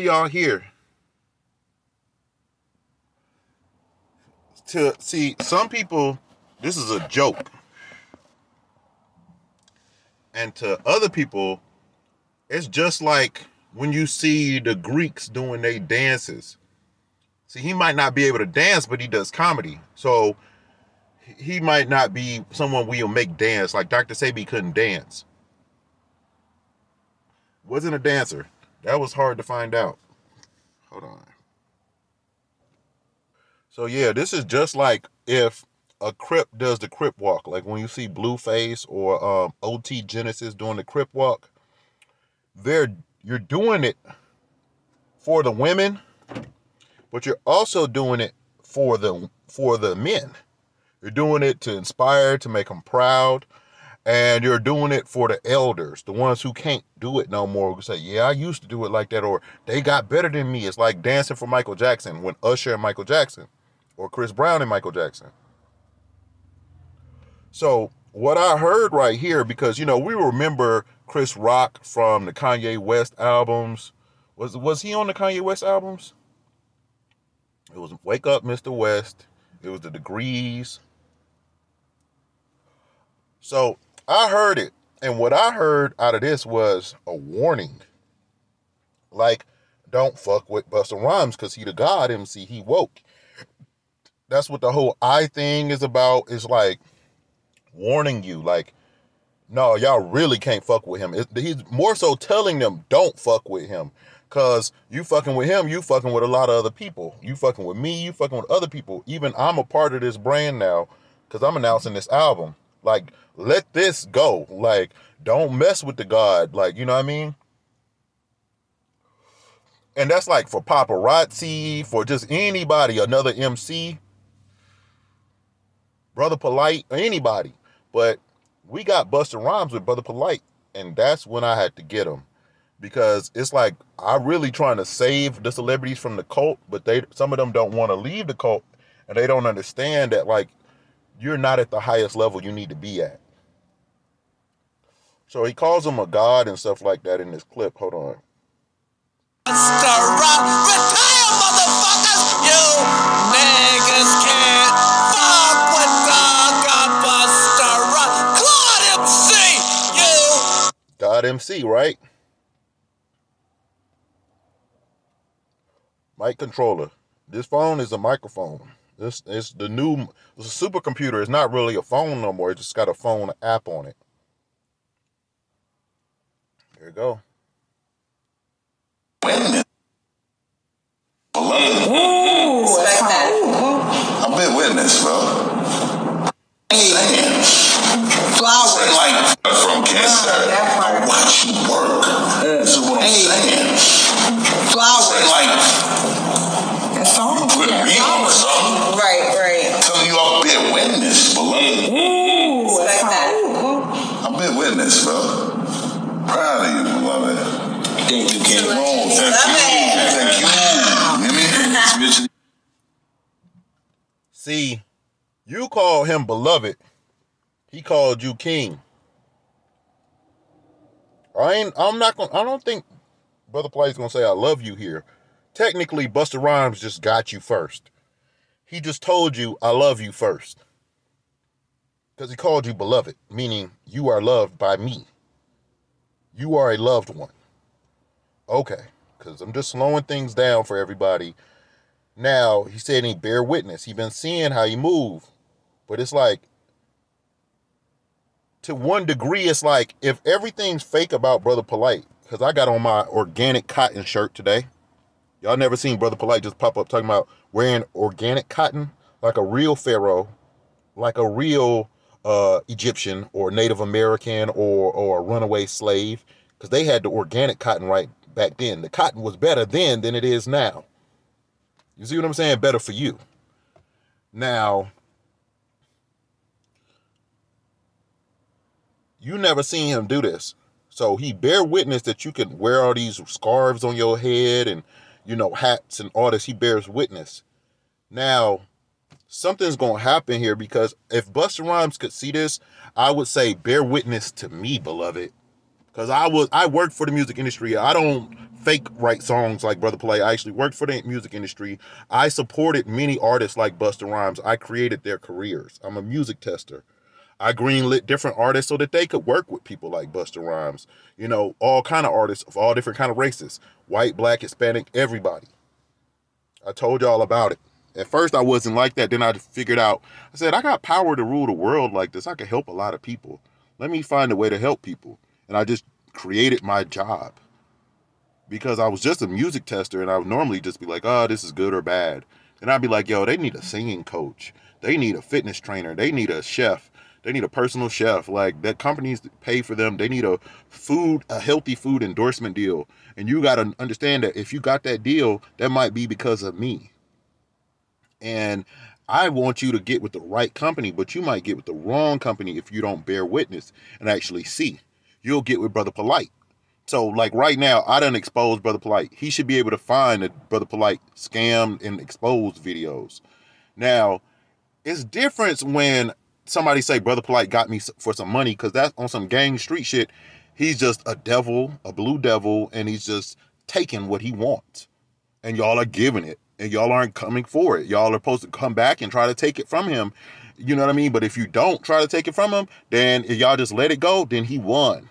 of y'all here to see some people, this is a joke. And to other people, it's just like when you see the Greeks doing their dances. See, he might not be able to dance, but he does comedy. So he might not be someone we'll make dance. Like Dr. Sebi couldn't dance. Wasn't a dancer. That was hard to find out. Hold on. So yeah, this is just like if a Crip does the Crip walk. Like when you see Blueface or OT Genesis doing the Crip walk, you're doing it for the women, but you're also doing it for the men. You're doing it to inspire, to make them proud, and you're doing it for the elders, the ones who can't do it no more, who say, yeah, I used to do it like that, or they got better than me. It's like dancing for Michael Jackson when Usher and Michael Jackson, or Chris Brown and Michael Jackson. So what I heard right here, because, you know, we remember Chris Rock from the Kanye West albums. Was he on the Kanye West albums? It was Wake Up, Mr. West. It was The Degrees. So I heard it. And what I heard out of this was a warning. Like, don't fuck with Busta Rhymes because he the God MC. He woke. That's what the whole I thing is about. Is like warning you. Like, no, y'all really can't fuck with him. He's more so telling them, don't fuck with him. Because you fucking with him, you fucking with a lot of other people. You fucking with me, you fucking with other people. Even I'm a part of this brand now because I'm announcing this album. Like, let this go. Like, don't mess with the God. Like, you know what I mean? And that's like for paparazzi, for just anybody, another MC, Brother Polight, or anybody. But we got Busta Rhymes with Brother Polight, and that's when I had to get him. Because it's like, I'm really trying to save the celebrities from the cult, but some of them don't want to leave the cult, and they don't understand that, like, you're not at the highest level you need to be at. So he calls him a god and stuff like that in this clip. Hold on. Retire, motherfuckers! You niggas can't fuck with Busta Rhymes. God MC, you. God MC, right? Mic controller. This phone is a microphone. This is it's a supercomputer. It's not really a phone no more. It just got a phone app on it. There you go. Ooh, I've been witness, bro. Saying. Flowers. Like from cancer. I watch you work. This is what I'm saying. Flowers. Like, that's all. You put me on or something. Right. Telling you I've been witness, beloved. Ooh, I've been witness, bro. Proud of you, beloved. Thank you, King. Thank you. See, you call him beloved. He called you king. I don't think Brother Play's gonna say I love you here. Technically, Busta Rhymes just got you first. He just told you I love you first. Because he called you beloved, meaning you are loved by me. You are a loved one. Okay, because I'm just slowing things down for everybody. Now, he said he bear witness. He been seeing how you move. But it's like, to one degree, it's like, if everything's fake about Brother Polight, because I got on my organic cotton shirt today. Y'all never seen Brother Polight just pop up talking about wearing organic cotton, like a real pharaoh, like a real Egyptian or Native American or a runaway slave, because they had the organic cotton right back then. The cotton was better then than it is now. You see what I'm saying? Better for you. Now, you never seen him do this. So he bear witness that you can wear all these scarves on your head and, you know, hats and all this. He bears witness. Now, something's going to happen here, because if Busta Rhymes could see this, I would say, bear witness to me, beloved. Because I worked for the music industry. I don't fake write songs like Brother Polight. I actually worked for the music industry. I supported many artists like Busta Rhymes. I created their careers. I'm a music tester. I greenlit different artists so that they could work with people like Busta Rhymes. You know, all kind of artists of all different kind of races. White, black, Hispanic, everybody. I told y'all about it. At first I wasn't like that. Then I figured out, I said, I got power to rule the world like this. I can help a lot of people. Let me find a way to help people. And I just created my job. Because I was just a music tester and I would normally just be like, oh, this is good or bad. And I'd be like, yo, they need a singing coach. They need a fitness trainer. They need a chef. They need a personal chef. Like, that companies pay for them. They need a healthy food endorsement deal. And you got to understand that if you got that deal, that might be because of me. And I want you to get with the right company, but you might get with the wrong company if you don't bear witness and actually see. You'll get with Brother Polight. So, like, right now, I done exposed Brother Polight. He should be able to find the Brother Polight scammed and exposed videos. Now, it's different when somebody say Brother Polight got me for some money, because that's on some gang street shit. He's just a devil, a blue devil, and he's just taking what he wants. And y'all are giving it. And y'all aren't coming for it. Y'all are supposed to come back and try to take it from him. You know what I mean? But if you don't try to take it from him, then if y'all just let it go, then he won.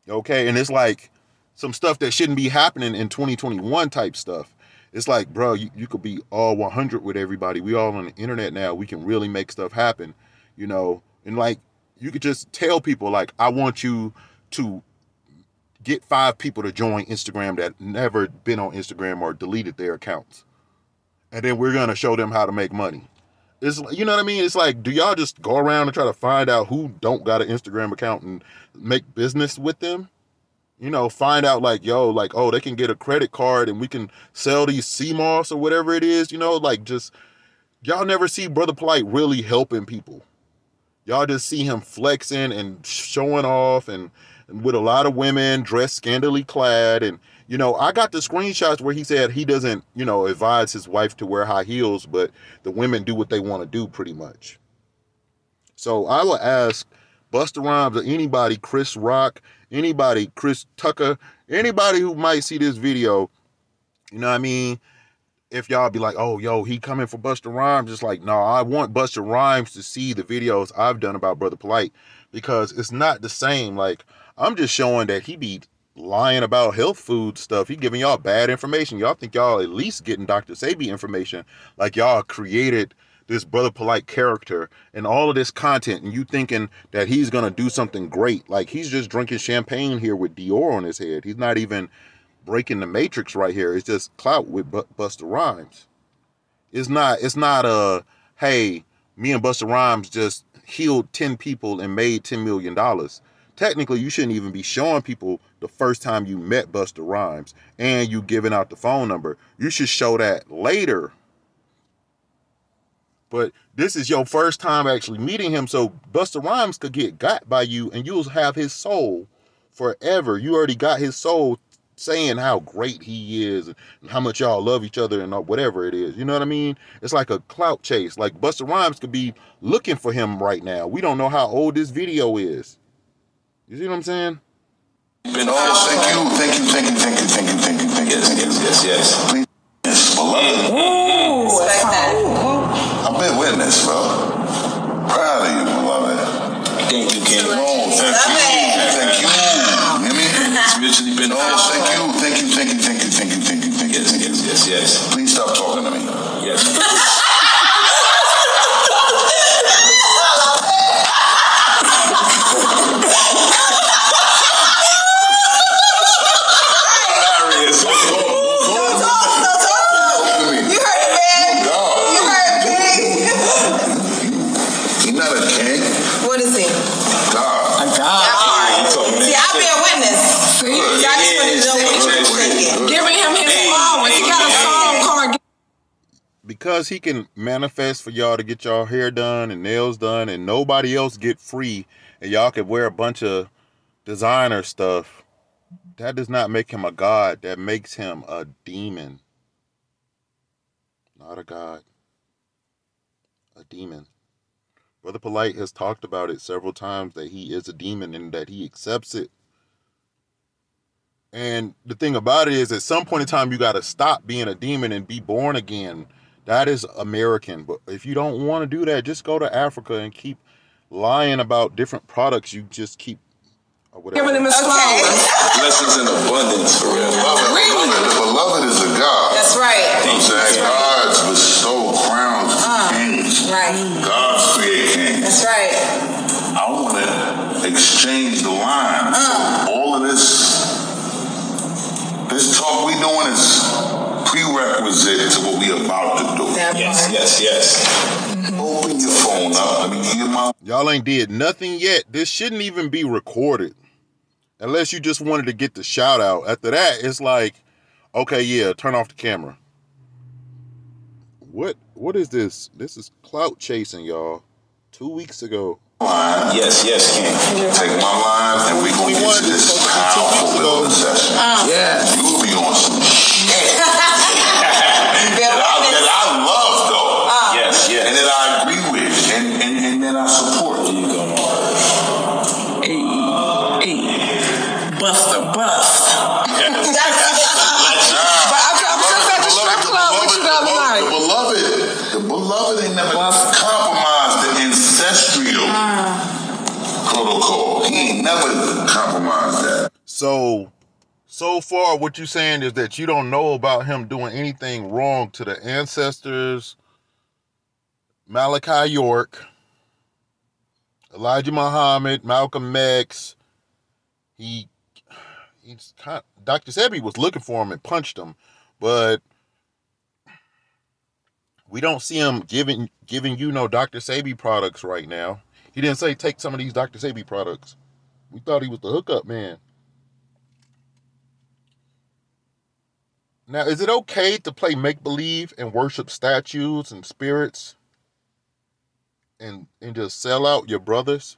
Okay? And it's like some stuff that shouldn't be happening in 2021 type stuff. It's like, bro, you could be all 100 with everybody. We all on the internet now. We can really make stuff happen, you know? And like, you could just tell people, like, I want you to get 5 people to join Instagram that never been on Instagram or deleted their accounts. And then we're going to show them how to make money. It's, you know what I mean? It's like, do y'all just go around and try to find out who don't got an Instagram account and make business with them? You know, find out like, yo, like, oh, they can get a credit card and we can sell these CMOS or whatever it is, you know, like, just, y'all never see Brother Polight really helping people. Y'all just see him flexing and showing off and with a lot of women dressed scantily clad. And, you know, I got the screenshots where he said he doesn't, you know, advise his wife to wear high heels, but the women do what they want to do pretty much. So I will ask Busta Rhymes or anybody, Chris Rock, anybody, Chris Tucker, anybody who might see this video, you know what I mean? If y'all be like, oh, yo, he coming for Busta Rhymes, it's like, no, I want Busta Rhymes to see the videos I've done about Brother Polight, because it's not the same. Like, I'm just showing that he be lying about health food stuff. He giving y'all bad information. Y'all think y'all at least getting Dr. Sebi information. Like, y'all created this Brother Polight character and all of this content, and you thinking that he's gonna do something great. Like, he's just drinking champagne here with Dior on his head. He's not even breaking the matrix right here. It's just clout with Busta Rhymes. It's not a, hey, me and Busta Rhymes just healed 10 people and made $10 million. Technically, you shouldn't even be showing people the first time you met Busta Rhymes and you giving out the phone number. You should show that later. But this is your first time actually meeting him, so Busta Rhymes could get got by you and you'll have his soul forever. You already got his soul saying how great he is and how much y'all love each other and whatever it is. You know what I mean? It's like a clout chase. Like, Busta Rhymes could be looking for him right now. We don't know how old this video is. You see what I'm saying? Yes. Please, beloved. I've been witness, bro. Proud of you, beloved. Thank you, King. Oh, thank you. You hear me? It's literally been Thank you. Yes. Please stop talking to me. Yes. Because he can manifest for y'all to get y'all hair done and nails done and nobody else get free and y'all can wear a bunch of designer stuff, that does not make him a god. That makes him a demon. Not a god. A demon. Brother Polight has talked about it several times, that he is a demon and that he accepts it And the thing about it is, at some point in time, you got to stop being a demon and be born again. That is American. But if you don't want to do that, just go to Africa and keep lying about different products. You just keep giving him his flowers. Blessings in abundance for real. The beloved is a God. That's right. I'm saying God's bestow crowns to kings. Right. God's create kings. That's right. I want to exchange the line. So all of this talk we doing is prerequisite to what we about to do. Yes. Open your phone up. Let me give my. Y'all ain't did nothing yet. This shouldn't even be recorded. Unless you just wanted to get the shout out. After that, it's like, okay, yeah, turn off the camera. What is this? This is clout chasing, y'all. 2 weeks ago. Yes, King. Take my line and we gonna get to this powerful building session. Yeah. You will be on some shit that I love though. Yes. And that I agree with and that I support. There you go. Hey. Buster. But I'm just at the strip club with you the other night. The beloved ain't never compromised the ancestral protocol. He ain't never compromised that. So far, what you're saying is that you don't know about him doing anything wrong to the ancestors, Malachi York, Elijah Muhammad, Malcolm X. Dr. Sebi was looking for him and punched him, but we don't see him giving you no Dr. Sebi products right now. He didn't say take some of these Dr. Sebi products. We thought he was the hookup man. Now, is it okay to play make-believe and worship statues and spirits and just sell out your brothers?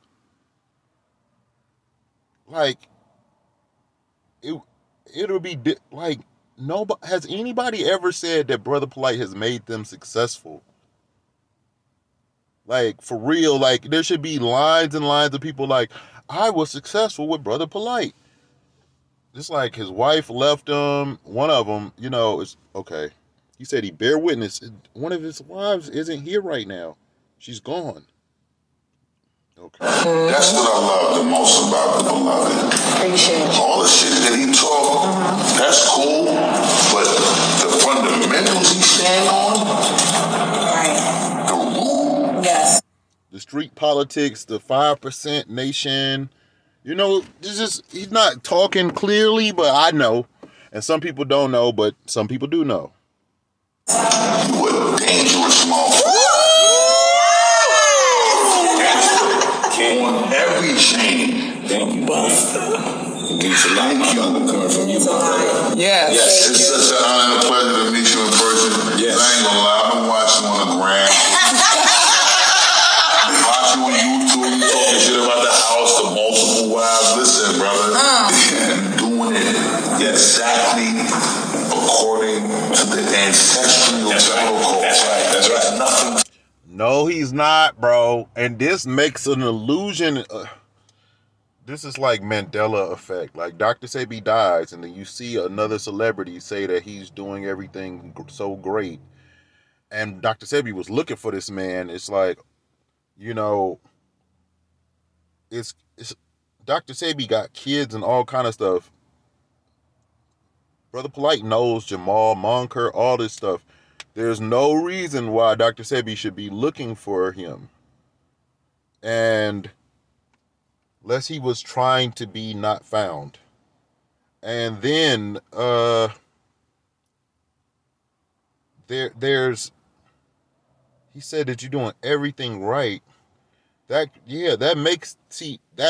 Like, it'll be like, nobody has anybody ever said that Brother Polight has made them successful? Like, for real, like, there should be lines and lines of people like, I was successful with Brother Polight. Just like his wife left him, one of them, it's okay. He said he bear witness. One of his wives isn't here right now. She's gone. Okay. That's what I love the most about the beloved. Appreciate you. All the shit that he taught, that's cool, but the fundamentals he stand on, Right. the rule. Yes. The street politics, the 5% nation. He's not talking clearly, but I know. And some people don't know, but some people do know. You a dangerous motherfucker. On every chain. Thank you, Buster. It means a lot. Thank you. Coming from you, my brother. Yes. It's such an honor and a pleasure to meet you in person. Yes. I ain't gonna lie, I've been watching on the gram. Watching on YouTube, you talking shit about the house, the multiple wives. Listen, brother, doing it exactly according to the ancestral protocol. That's right. Nothing. No, he's not, bro. And this makes an illusion. This is like Mandela effect. Like Dr. Sebi dies, and then you see another celebrity say that he's doing everything so great. And Dr. Sebi was looking for this man. It's like, it's Dr. Sebi got kids and all kind of stuff. Brother Polight knows Jamal Monker, all this stuff. There's no reason why Dr. Sebi should be looking for him. And unless he was trying to be not found. And then he said that you're doing everything right. That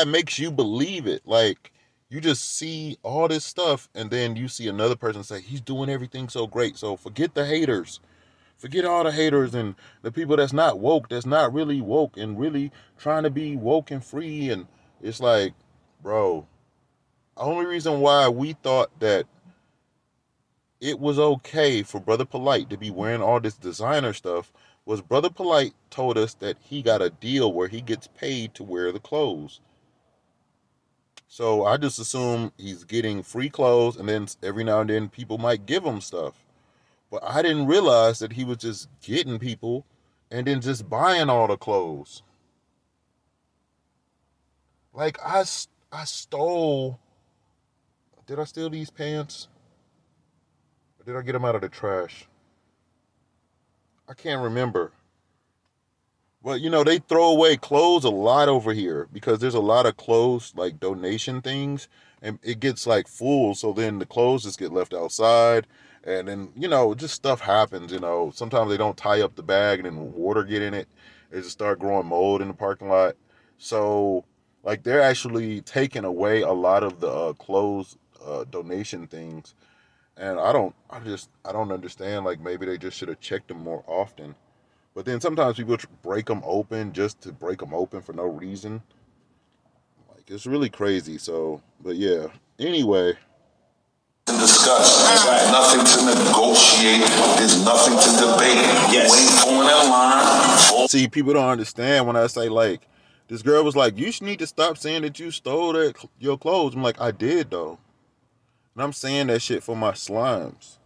makes you believe it. Like, you just see all this stuff, and then you see another person say he's doing everything so great. So forget the haters. Forget all the haters and the people that's not woke, that's not really woke and really trying to be woke and free. And it's like, bro, the only reason why we thought that it was okay for Brother Polight to be wearing all this designer stuff was Brother Polight told us that he got a deal where he gets paid to wear the clothes. So I just assume he's getting free clothes, and then every now and then people might give him stuff. But I didn't realize that he was just getting people and then just buying all the clothes. Like I stole. Did I steal these pants? Or did I get them out of the trash? I can't remember. But you know, they throw away clothes a lot over here because there's a lot of clothes like donation things, and it gets like full, so then the clothes just get left outside, and then you know, just stuff happens, you know. Sometimes they don't tie up the bag and then water get in it. They just start growing mold in the parking lot. So like they're actually taking away a lot of the clothes donation things, and I don't understand. Like maybe they just should have checked them more often. But then sometimes people break them open just to break them open for no reason. Like, it's really crazy. So, but yeah. Anyway. Discuss. There's nothing to negotiate. There's nothing to debate. Yes. Wait for an line. See, people don't understand when I say, like, this girl was like, you need to stop saying that you stole your clothes. I'm like, I did, though. And I'm saying that shit for my slimes.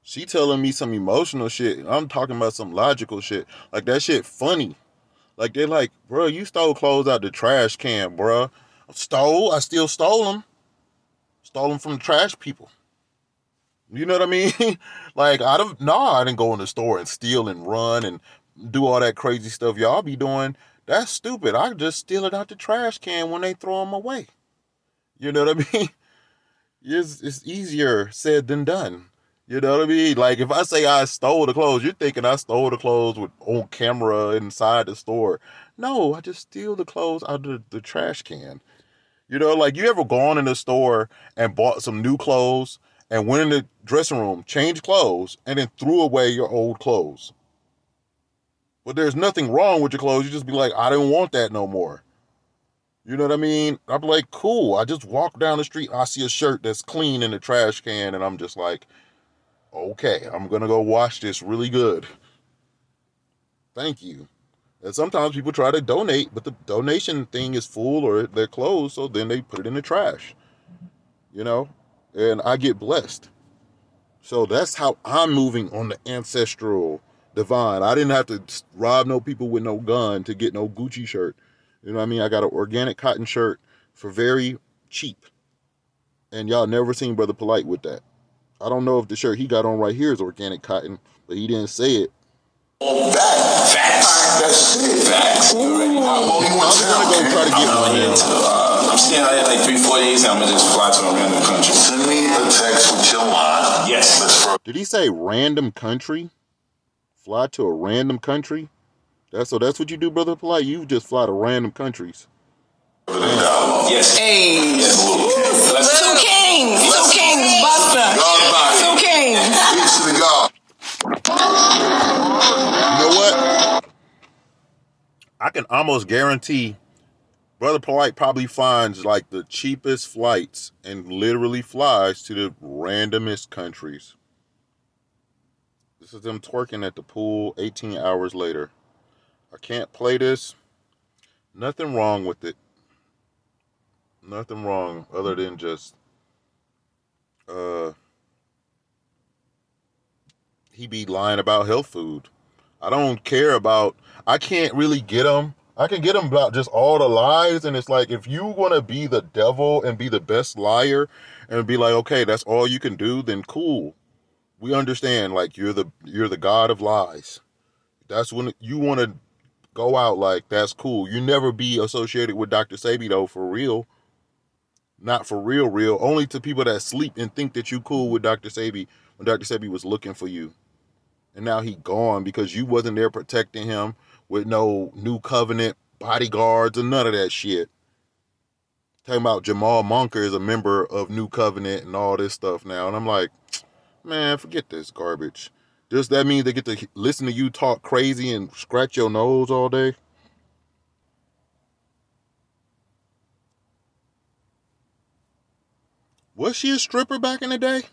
She telling me some emotional shit. I'm talking about some logical shit. Like, that shit funny. Like, they're like, bro, you stole clothes out the trash can, bro. I still stole them. Stole them from the trash people. You know what I mean? Like, I didn't go in the store and steal and run and do all that crazy stuff y'all be doing. That's stupid. I just steal it out the trash can when they throw them away. You know what I mean? It's easier said than done. You know what I mean? Like, if I say I stole the clothes, you're thinking I stole the clothes on camera inside the store. No, I just steal the clothes out of the trash can. You know, like, you ever gone in the store and bought some new clothes and went in the dressing room, changed clothes, and then threw away your old clothes? But there's nothing wrong with your clothes. You just be like, I didn't want that no more. You know what I mean? I'm like, cool. I just walk down the street, I see a shirt that's clean in the trash can, and I'm just like, okay, I'm going to go wash this really good. Thank you. And sometimes people try to donate, but the donation thing is full or they're closed, so then they put it in the trash. You know? And I get blessed. So that's how I'm moving on the ancestral divine. I didn't have to rob no people with no gun to get no Gucci shirt. You know what I mean? I got an organic cotton shirt for very cheap. And y'all never seen Brother Polight with that. I don't know if the shirt he got on right here is organic cotton, but he didn't say it. Facts. That's it. Facts. You already know. I'm gonna go try to get one now. I'm staying out here like 3-4 days, and I'm gonna just fly to a random country. Send me a text with your line. Yes. Did he say random country? Fly to a random country? That's what you do, Brother Polight? You just fly to random countries. Yes. Hey. Yes. Two kings. Two kings, Buster. Two kings. Peace to the God. You know what? I can almost guarantee Brother Polight probably finds like the cheapest flights and literally flies to the randomest countries. This is them twerking at the pool 18 hours later. I can't play this. Nothing wrong with it. Nothing wrong other than just he be lying about health food. I don't care about, I can't really get him. I can get him about just all the lies, and it's like, if you want to be the devil and be the best liar and be like, okay, that's all you can do, then cool. We understand, like, you're the god of lies. That's when you want to go out like, that's cool. You never be associated with Dr. Sebi, though, for real. Not for real. Only to people that sleep and think that you cool with Dr. Sebi when Dr. Sebi was looking for you. And now he gone because you wasn't there protecting him with no new covenant bodyguards or none of that shit. Talking about Jamal Monker is a member of New Covenant and all this stuff now. And I'm like, man, forget this garbage. Just that means they get to listen to you talk crazy and scratch your nose all day. Was she a stripper back in the day?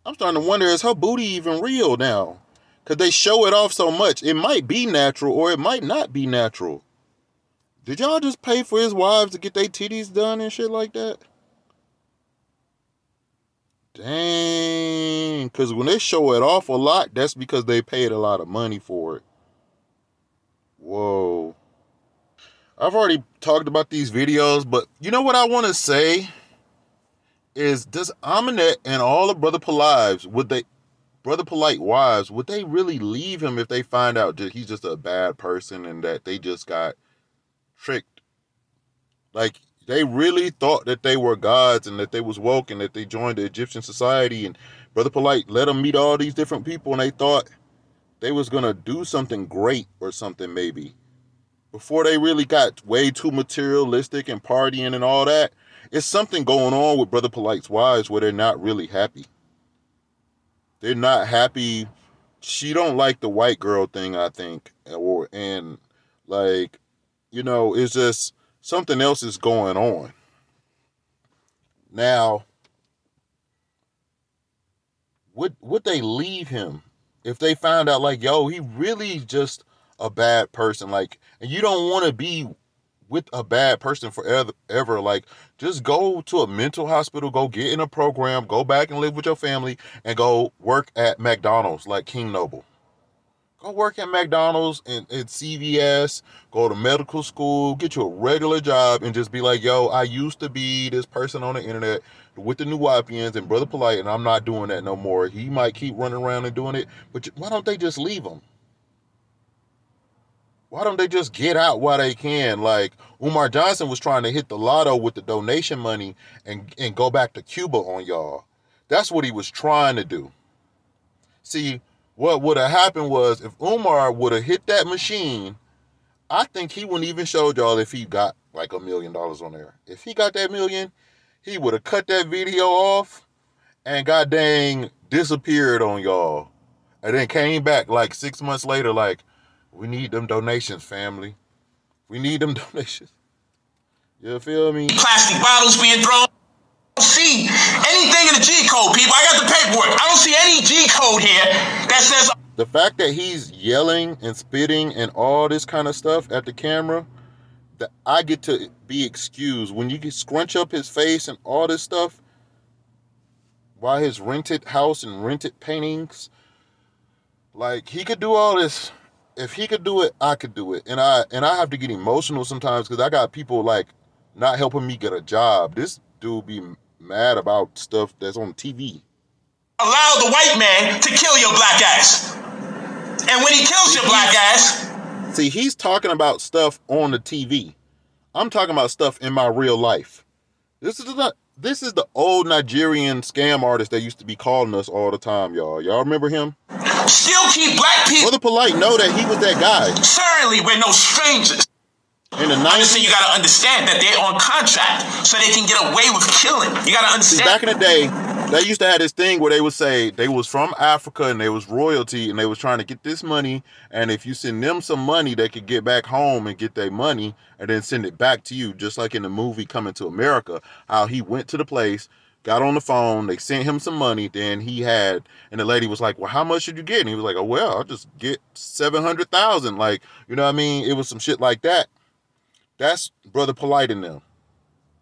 I'm starting to wonder, is her booty even real now? Because they show it off so much. It might be natural or it might not be natural. Did y'all just pay for his wives to get their titties done and shit like that? Dang. Because when they show it off a lot, that's because they paid a lot of money for it. Whoa. I've already talked about these videos, but you know what I want to say is, does Aminet and all the Brother Polight wives, would they really leave him if they find out that he's just a bad person and that they just got tricked? Like, they really thought that they were gods and that they was woke and that they joined the Egyptian society, and Brother Polight let them meet all these different people, and they thought they was going to do something great or something maybe. Before they really got way too materialistic and partying and all that. It's something going on with Brother Polight's wives where they're not really happy. They're not happy. She don't like the white girl thing, I think. And like, you know, it's just something else is going on. Now, would they leave him if they found out, like, yo, he really just a bad person, like, and you don't want to be with a bad person forever. Like, just go to a mental hospital, go get in a program, go back and live with your family, and go work at McDonald's like King Noble. Go work at McDonald's and CVS, go to medical school, get you a regular job, and just be like, yo, I used to be this person on the internet with the new YPNs and Brother Polight, and I'm not doing that no more. He might keep running around and doing it, but why don't they just leave him? Why don't they just get out while they can? Like, Umar Johnson was trying to hit the lotto with the donation money and go back to Cuba on y'all. That's what he was trying to do. See, what would have happened was, if Umar would have hit that machine, I think he wouldn't even show y'all if he got like $1 million on there. If he got that million, he would have cut that video off and god dang disappeared on y'all. And then came back like 6 months later like, we need them donations, family. We need them donations. You feel me? Plastic bottles being thrown. I don't see anything in the G code, people. I got the paperwork. I don't see any G code here that says. The fact that he's yelling and spitting and all this kind of stuff at the camera, that I get to be excused. When you can scrunch up his face and all this stuff, while his rented house and rented paintings, like, he could do all this. If he could do it, I could do it. And I have to get emotional sometimes because I got people like not helping me get a job. This dude be mad about stuff that's on TV. Allow the white man to kill your black ass. And when he kills your black ass. See, he's talking about stuff on the TV. I'm talking about stuff in my real life. This is the old Nigerian scam artist that used to be calling us all the time, y'all. Y'all remember him? Still keep black people. Brother Polight know that he was that guy. Certainly, we're no strangers. In the 90s, you gotta understand that they're on contract, so they can get away with killing. You gotta understand. See, back in the day, they used to have this thing where they would say they was from Africa and they was royalty and they was trying to get this money, and if you send them some money, they could get back home and get their money and then send it back to you, just like in the movie Coming to America, how he went to the place, got on the phone, they sent him some money, then and the lady was like, well, how much should you get? And he was like, oh, well, I'll just get 700,000. Like, you know what I mean? It was some shit like that. That's Brother Polight in them.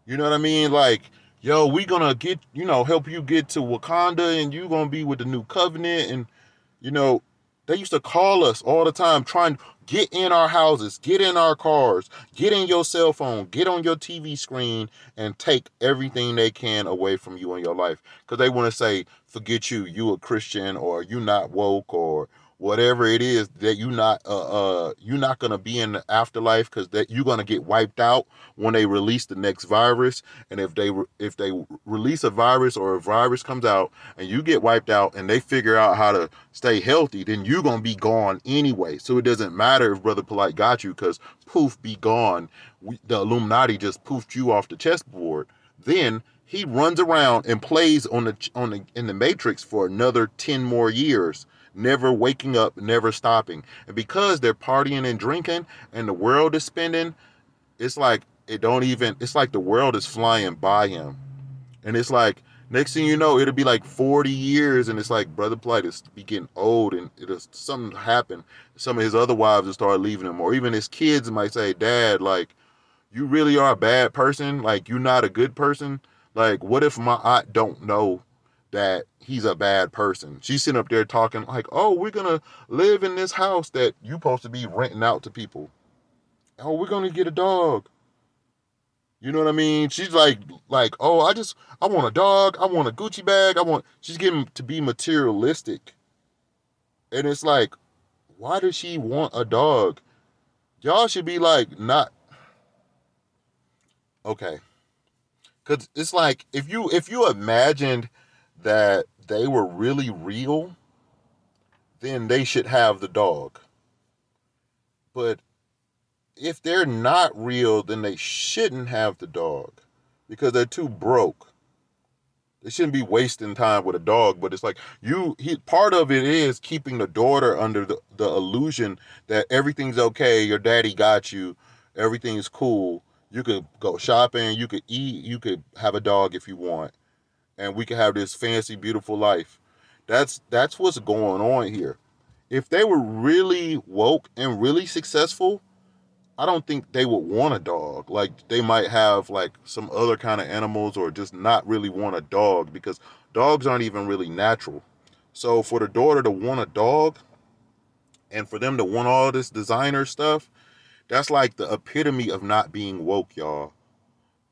You know what I mean? Like, yo, we gonna get, help you get to Wakanda, and you gonna be with the new covenant. And, they used to call us all the time trying to get in our houses, get in our cars, get in your cell phone, get on your TV screen, and take everything they can away from you in your life. Because they want to say, forget you a Christian, or you not woke, or whatever it is, that you're not gonna be in the afterlife, because that you're gonna get wiped out when they release the next virus. And if they release a virus, or a virus comes out and you get wiped out and they figure out how to stay healthy, then you're gonna be gone anyway. So it doesn't matter if Brother Polight got you, because poof, be gone. The Illuminati just poofed you off the chessboard. Then he runs around and plays in the Matrix for another 10 more years, never waking up, never stopping. And because they're partying and drinking and the world is spinning, it's like the world is flying by him. And it's like, next thing you know, it'll be like 40 years, and it's like Brother Polight is getting old, and something happen. Some of his other wives will start leaving him, or even his kids might say, Dad, like, You really are a bad person. Like, you're not a good person. Like, what if my aunt don't know that he's a bad person? She's sitting up there talking like, oh, we're gonna live in this house that you supposed to be renting out to people. Oh, we're gonna get a dog. You know what I mean? She's like, oh, I want a dog. I want a Gucci bag. She's getting to be materialistic. And it's like, why does she want a dog? Y'all should be like, not, okay. Cause it's like, if you imagined that they were really real, then they should have the dog. But if they're not real, then they shouldn't have the dog because they're too broke. They shouldn't be wasting time with a dog, but it's like part of it is keeping the daughter under the illusion that everything's okay, your daddy got you, everything's cool. You could go shopping, you could eat, you could have a dog if you want, and we could have this fancy, beautiful life. That's what's going on here. If they were really woke and really successful, I don't think they would want a dog. Like, they might have like some other kind of animals or just not really want a dog because dogs aren't even really natural. So for the daughter to want a dog and for them to want all this designer stuff, that's like the epitome of not being woke, y'all.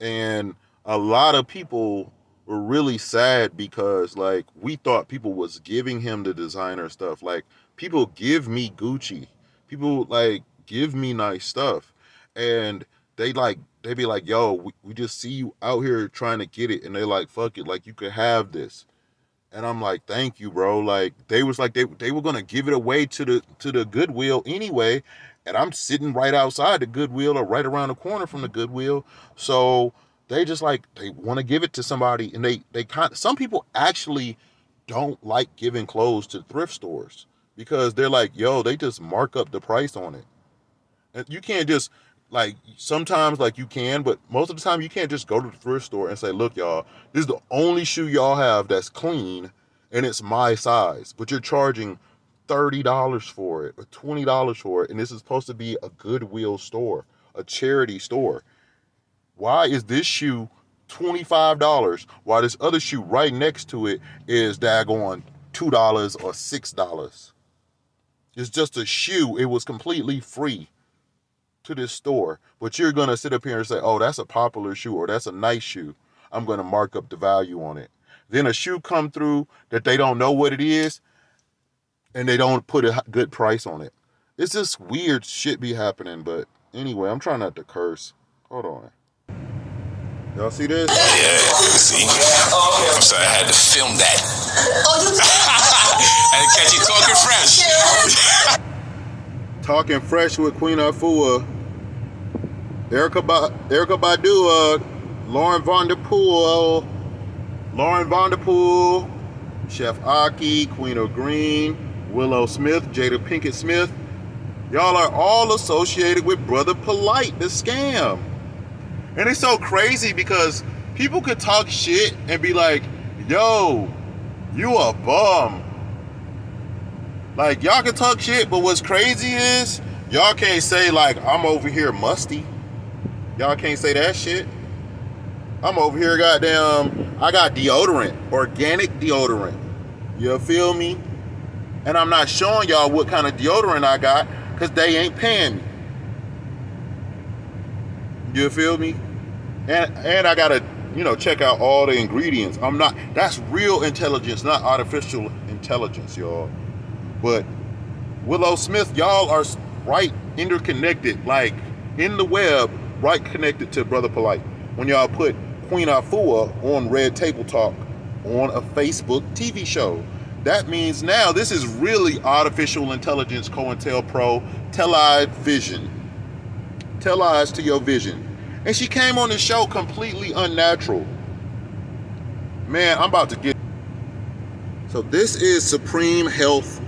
And a lot of people were really sad because like we thought people was giving him the designer stuff. Like, people give me Gucci, people like give me nice stuff, and they be like, yo, we just see you out here trying to get it, and they like, fuck it, like, you could have this. And I'm like, thank you, bro. Like, they was like, they were gonna give it away to the Goodwill anyway, and I'm sitting right outside the Goodwill or right around the corner from the Goodwill. So they just like, they want to give it to somebody, and some people actually don't like giving clothes to thrift stores because they're like, yo, they just mark up the price on it. And you can't just, like, sometimes like you can, but most of the time you can't just go to the thrift store and say, look, y'all, this is the only shoe y'all have that's clean and it's my size, but you're charging $30 for it or $20 for it, and this is supposed to be a Goodwill store, a charity store. Why is this shoe $25 while this other shoe right next to it is daggone $2 or $6? It's just a shoe. It was completely free to this store, but you're gonna sit up here and say, oh, that's a popular shoe or that's a nice shoe, I'm gonna mark up the value on it. Then a shoe come through that they don't know what it is and they don't put a good price on it. It's just weird shit be happening. But anyway, I'm trying not to curse. Hold on, y'all see this? Yeah, see? I'm sorry, I had to film that. I had to catch you talking fresh. Talking fresh with Queen Afua, Erykah Badu, Lauren Vonderpool, Chef Aki, Queen of Green, Willow Smith, Jada Pinkett Smith. Y'all are all associated with Brother Polight, the scam. And it's so crazy because people could talk shit and be like, yo, you a bum. Like, y'all can talk shit, but what's crazy is y'all can't say, like, I'm over here musty. Y'all can't say that shit. I'm over here, goddamn, I got deodorant, organic deodorant. You feel me? And I'm not showing y'all what kind of deodorant I got because they ain't paying me. You feel me? And I gotta, check out all the ingredients. That's real intelligence, not artificial intelligence, y'all. But Willow Smith, y'all are right interconnected, like in the web, right connected to Brother Polight. When y'all put Queen Afua on Red Table Talk on a Facebook TV show, that means now this is really artificial intelligence, COINTELPRO, tell eyes to your vision. And she came on the show completely unnatural. Man, I'm about to get... So this is Supreme Health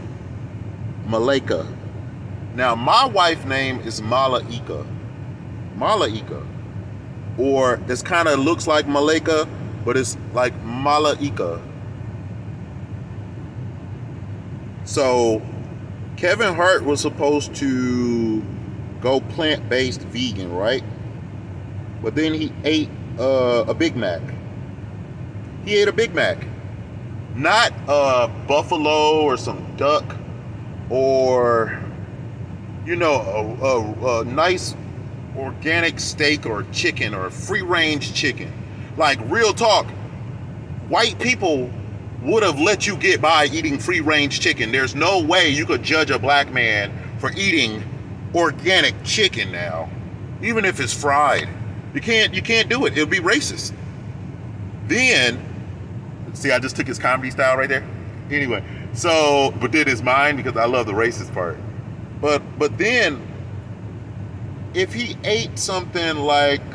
Malaika. Now, my wife's name is Malaika. Or this kind of looks like Malaika, but it's like Malaika. So Kevin Hart was supposed to go plant-based vegan, right? But then he ate a Big Mac. He ate a Big Mac. Not buffalo or some duck or, a nice organic steak or chicken or free range chicken. Like, real talk, white people would have let you get by eating free range chicken. There's no way you could judge a black man for eating organic chicken now, even if it's fried. You can't do it. It'll be racist. Then, see, I just took his comedy style right there. Anyway, so, but then it's mine because I love the racist part. But then, if he ate something like,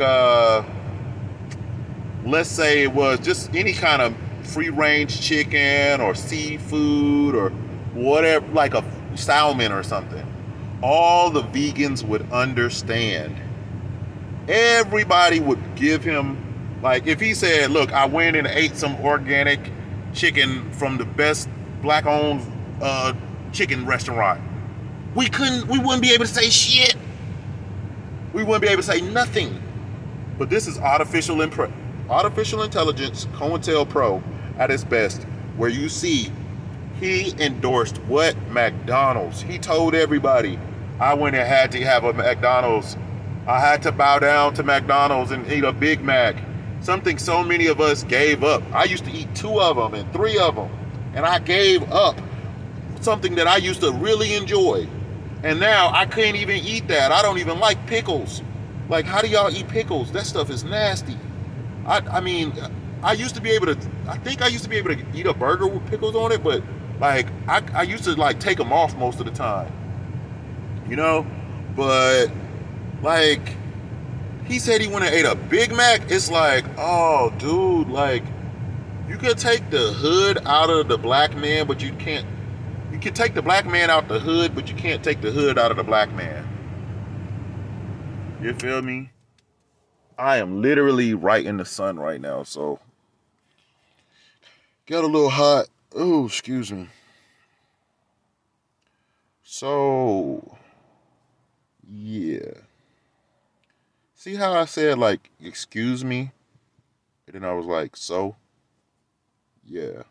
let's say it was just any kind of free range chicken or seafood or whatever, like a salmon or something, all the vegans would understand. Everybody would give him, like, if he said, look, I went and ate some organic chicken from the best black owned chicken restaurant, we wouldn't be able to say shit. We wouldn't be able to say nothing. But this is artificial intelligence, COINTELPRO at its best, where you see he endorsed what? McDonald's. He told everybody, I went and had to have a McDonald's. I had to bow down to McDonald's and eat a Big Mac. Something so many of us gave up. I used to eat 2 of them and 3 of them. And I gave up something that I used to really enjoy. And now I can't even eat that. I don't even like pickles. Like, how do y'all eat pickles? That stuff is nasty. I mean, I used to be able to eat a burger with pickles on it, but like, I used to like take them off most of the time. But like, he said he went and ate a Big Mac. It's like, oh, dude, like, you could take the hood out of the black man, but you can't. You can take the black man out the hood, but you can't take the hood out of the black man. You feel me? I am literally right in the sun right now, so got a little hot. Oh, excuse me. So, yeah. See how I said, like, excuse me? And then I was like, so? Yeah.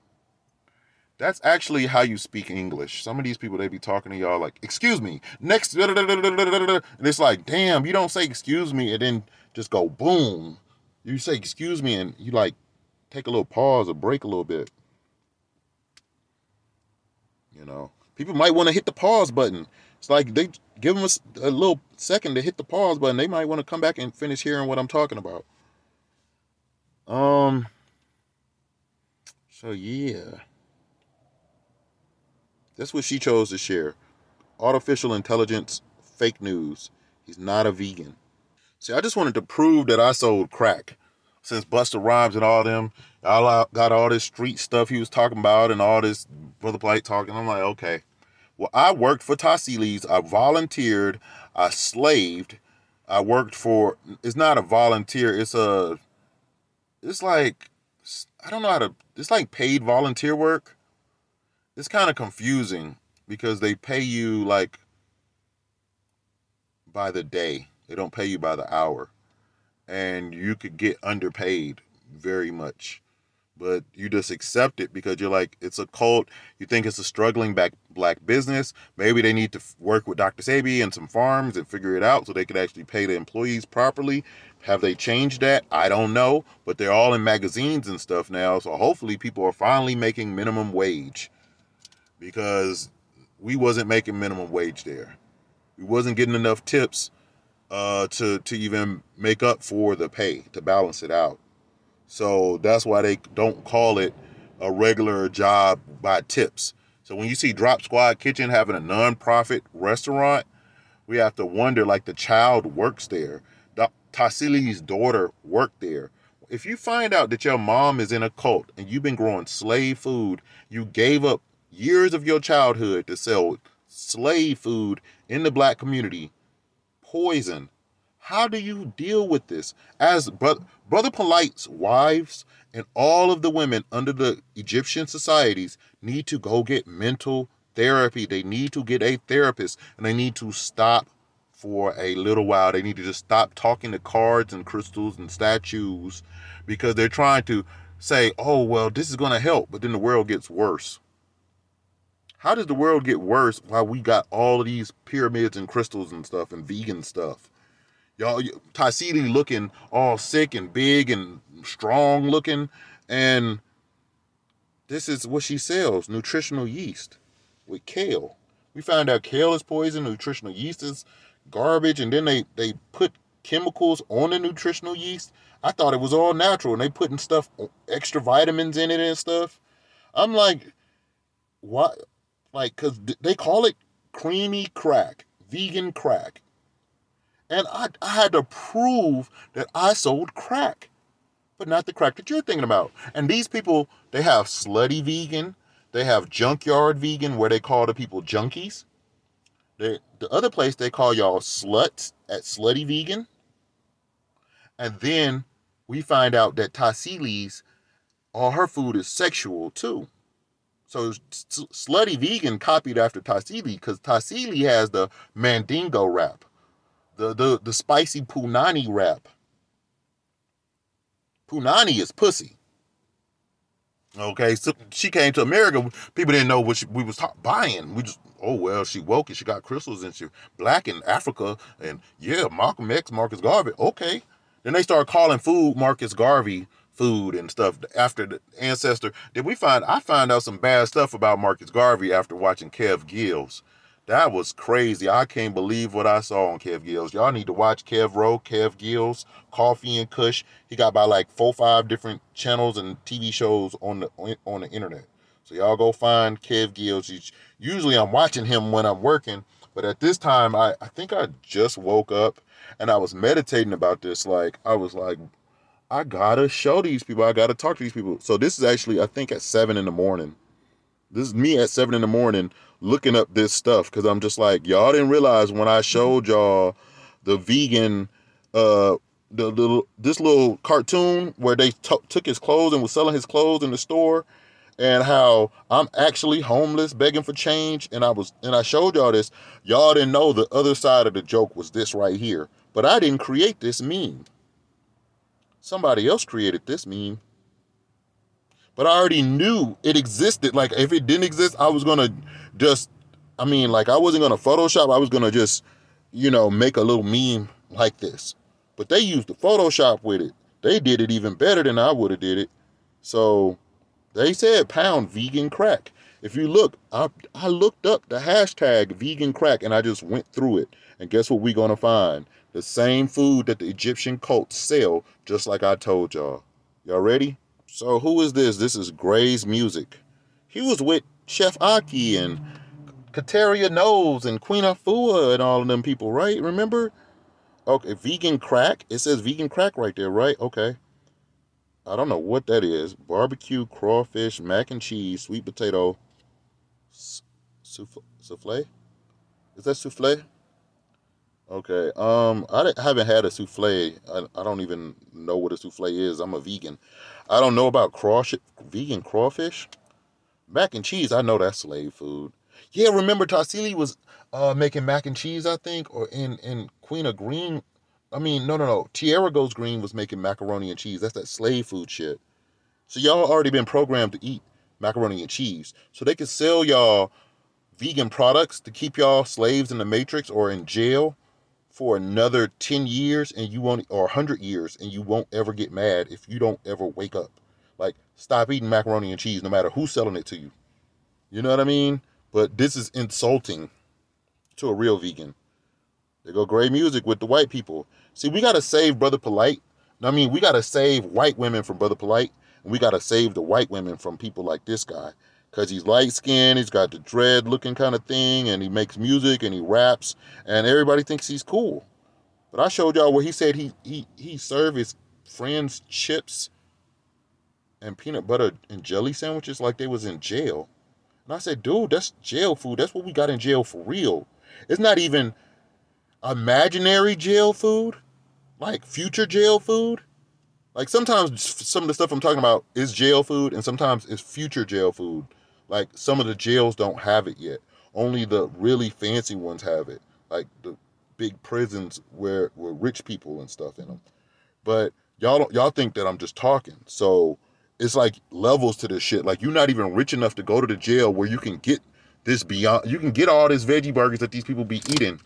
That's actually how you speak English. Some of these people, they be talking to y'all like, excuse me, next, and it's like, damn, you don't say excuse me and then just go boom. You say excuse me and you like take a little pause or break a little bit. People might want to hit the pause button. It's like they give them a little second to hit the pause button. They might want to come back and finish hearing what I'm talking about. So yeah. That's what she chose to share. Artificial intelligence, fake news. He's not a vegan. See, I just wanted to prove that I sold crack. Since Busta Rhymes and all them, I got all this street stuff he was talking about and all this Brother Polight talking. I'm like, okay. Well, I worked for Tassilis. I volunteered. I slaved. I worked for, it's not a volunteer. It's like, I don't know how to, it's like paid volunteer work. It's kind of confusing because they pay you like by the day. They don't pay you by the hour. And you could get underpaid very much. But you just accept it because you're like, it's a cult. You think it's a struggling black business. Maybe they need to work with Dr. Sebi and some farms and figure it out so they could actually pay the employees properly. Have they changed that? I don't know. But they're all in magazines and stuff now. So hopefully people are finally making minimum wage. Because we wasn't making minimum wage there. We wasn't getting enough tips to even make up for the pay, to balance it out. So that's why they don't call it a regular job by tips. So when you see Drop Squad Kitchen having a non-profit restaurant, we have to wonder, like, the child works there. Tassili's daughter worked there. If you find out that your mom is in a cult and you've been growing slave food, you gave up years of your childhood to sell slave food in the black community, poison. How do you deal with this? As Brother Polight's wives and all of the women under the Egyptian societies need to go get mental therapy. They need to get a therapist and they need to stop for a little while. They need to just stop talking to cards and crystals and statues, because they're trying to say, oh, well, this is going to help, but then the world gets worse. How does the world get worse while we got all of these pyramids and crystals and stuff and vegan stuff? Y'all, Taisili looking all sick and big and strong looking, and this is what she sells, nutritional yeast with kale. We found out kale is poison, nutritional yeast is garbage, and then they put chemicals on the nutritional yeast. I thought it was all natural, and they putting stuff, extra vitamins in it and stuff. I'm like, what? Like, because they call it creamy crack, vegan crack. And I had to prove that I sold crack, but not the crack that you're thinking about. And these people, they have slutty vegan. They have junkyard vegan, where they call the people junkies. The other place, they call y'all sluts at slutty vegan. And then we find out that Taisili's, all her food is sexual too. So slutty vegan copied after Taisili, because Taisili has the Mandingo rap, the spicy punani rap. Punani is pussy. Okay, so she came to America. People didn't know what we was buying. We just, oh, well, she woke and she got crystals and she black in Africa. And yeah, Malcolm X, Marcus Garvey. Okay. Then they started calling food Marcus Garvey food and stuff after the ancestor. I found out some bad stuff about Marcus Garvey after watching Kev Gills. That was crazy. I can't believe what I saw on Kev Gills. Y'all need to watch Kev Rowe, Kev Gills, Coffee and Kush. He got about like 4-5 different channels and TV shows on the internet. So y'all go find Kev Gills. Usually I'm watching him when I'm working, but at this time I think I just woke up and I was meditating about this. Like, I was like, I gotta show these people. I gotta talk to these people. So this is actually, I think, at 7 in the morning. This is me at 7 in the morning looking up this stuff, because I'm just like, y'all didn't realize when I showed y'all the vegan, this little cartoon where they took his clothes and was selling his clothes in the store, and how I'm actually homeless begging for change, and I showed y'all this. Y'all didn't know the other side of the joke was this right here. But I didn't create this meme. Somebody else created this meme. But I already knew it existed. Like, if it didn't exist, I was going to just, I wasn't going to Photoshop. I was going to just, make a little meme like this. But they used the Photoshop with it. They did it even better than I would have did it. So they said pound vegan crack. If you look, I looked up the hashtag vegan crack, and I just went through it. And guess what we're going to find? The same food that the Egyptian cults sell, just like I told y'all. Y'all ready? So who is this? This is Gray's Music. He was with Chef Aki and Kateria Knowles and Queen Afua and all of them people, right? Remember? Okay, vegan crack. It says vegan crack right there, right? Okay. I don't know what that is. Barbecue, crawfish, mac and cheese, sweet potato, souffle? Is that souffle? Okay. I haven't had a souffle. I don't even know what a souffle is. I'm a vegan. I don't know about vegan crawfish. Mac and cheese, I know that's slave food. Yeah, remember Taisili was making mac and cheese, I think, or in Queen of Green. No. Tierra Goes Green was making macaroni and cheese. That's that slave food shit. So y'all already been programmed to eat macaroni and cheese. So they could sell y'all vegan products to keep y'all slaves in the matrix or in jail for another 10 years and you won't, or 100 years, and you won't ever get mad if you don't ever wake up. Like, stop eating macaroni and cheese no matter who's selling it to you. You know what I mean? But this is insulting to a real vegan. They go Gray Music with the white people. See, we got to save Brother Polite. We got to save white women from Brother Polite, and we got to save the white women from people like this guy. Because he's light-skinned, he's got the dread-looking kind of thing, and he makes music, and he raps, and everybody thinks he's cool. But I showed y'all where he said he served his friends chips and peanut butter and jelly sandwiches like they was in jail. And I said, dude, that's jail food. That's what we got in jail for real. It's not even imaginary jail food, like future jail food. Like, sometimes some of the stuff I'm talking about is jail food, and sometimes it's future jail food. Like, some of the jails don't have it yet. Only the really fancy ones have it. Like, big prisons where rich people and stuff in them. But y'all think that I'm just talking. So it's like levels to this shit. Like you're not even rich enough to go to the jail where you can get this beyond. You can get all this veggie burgers that these people be eating.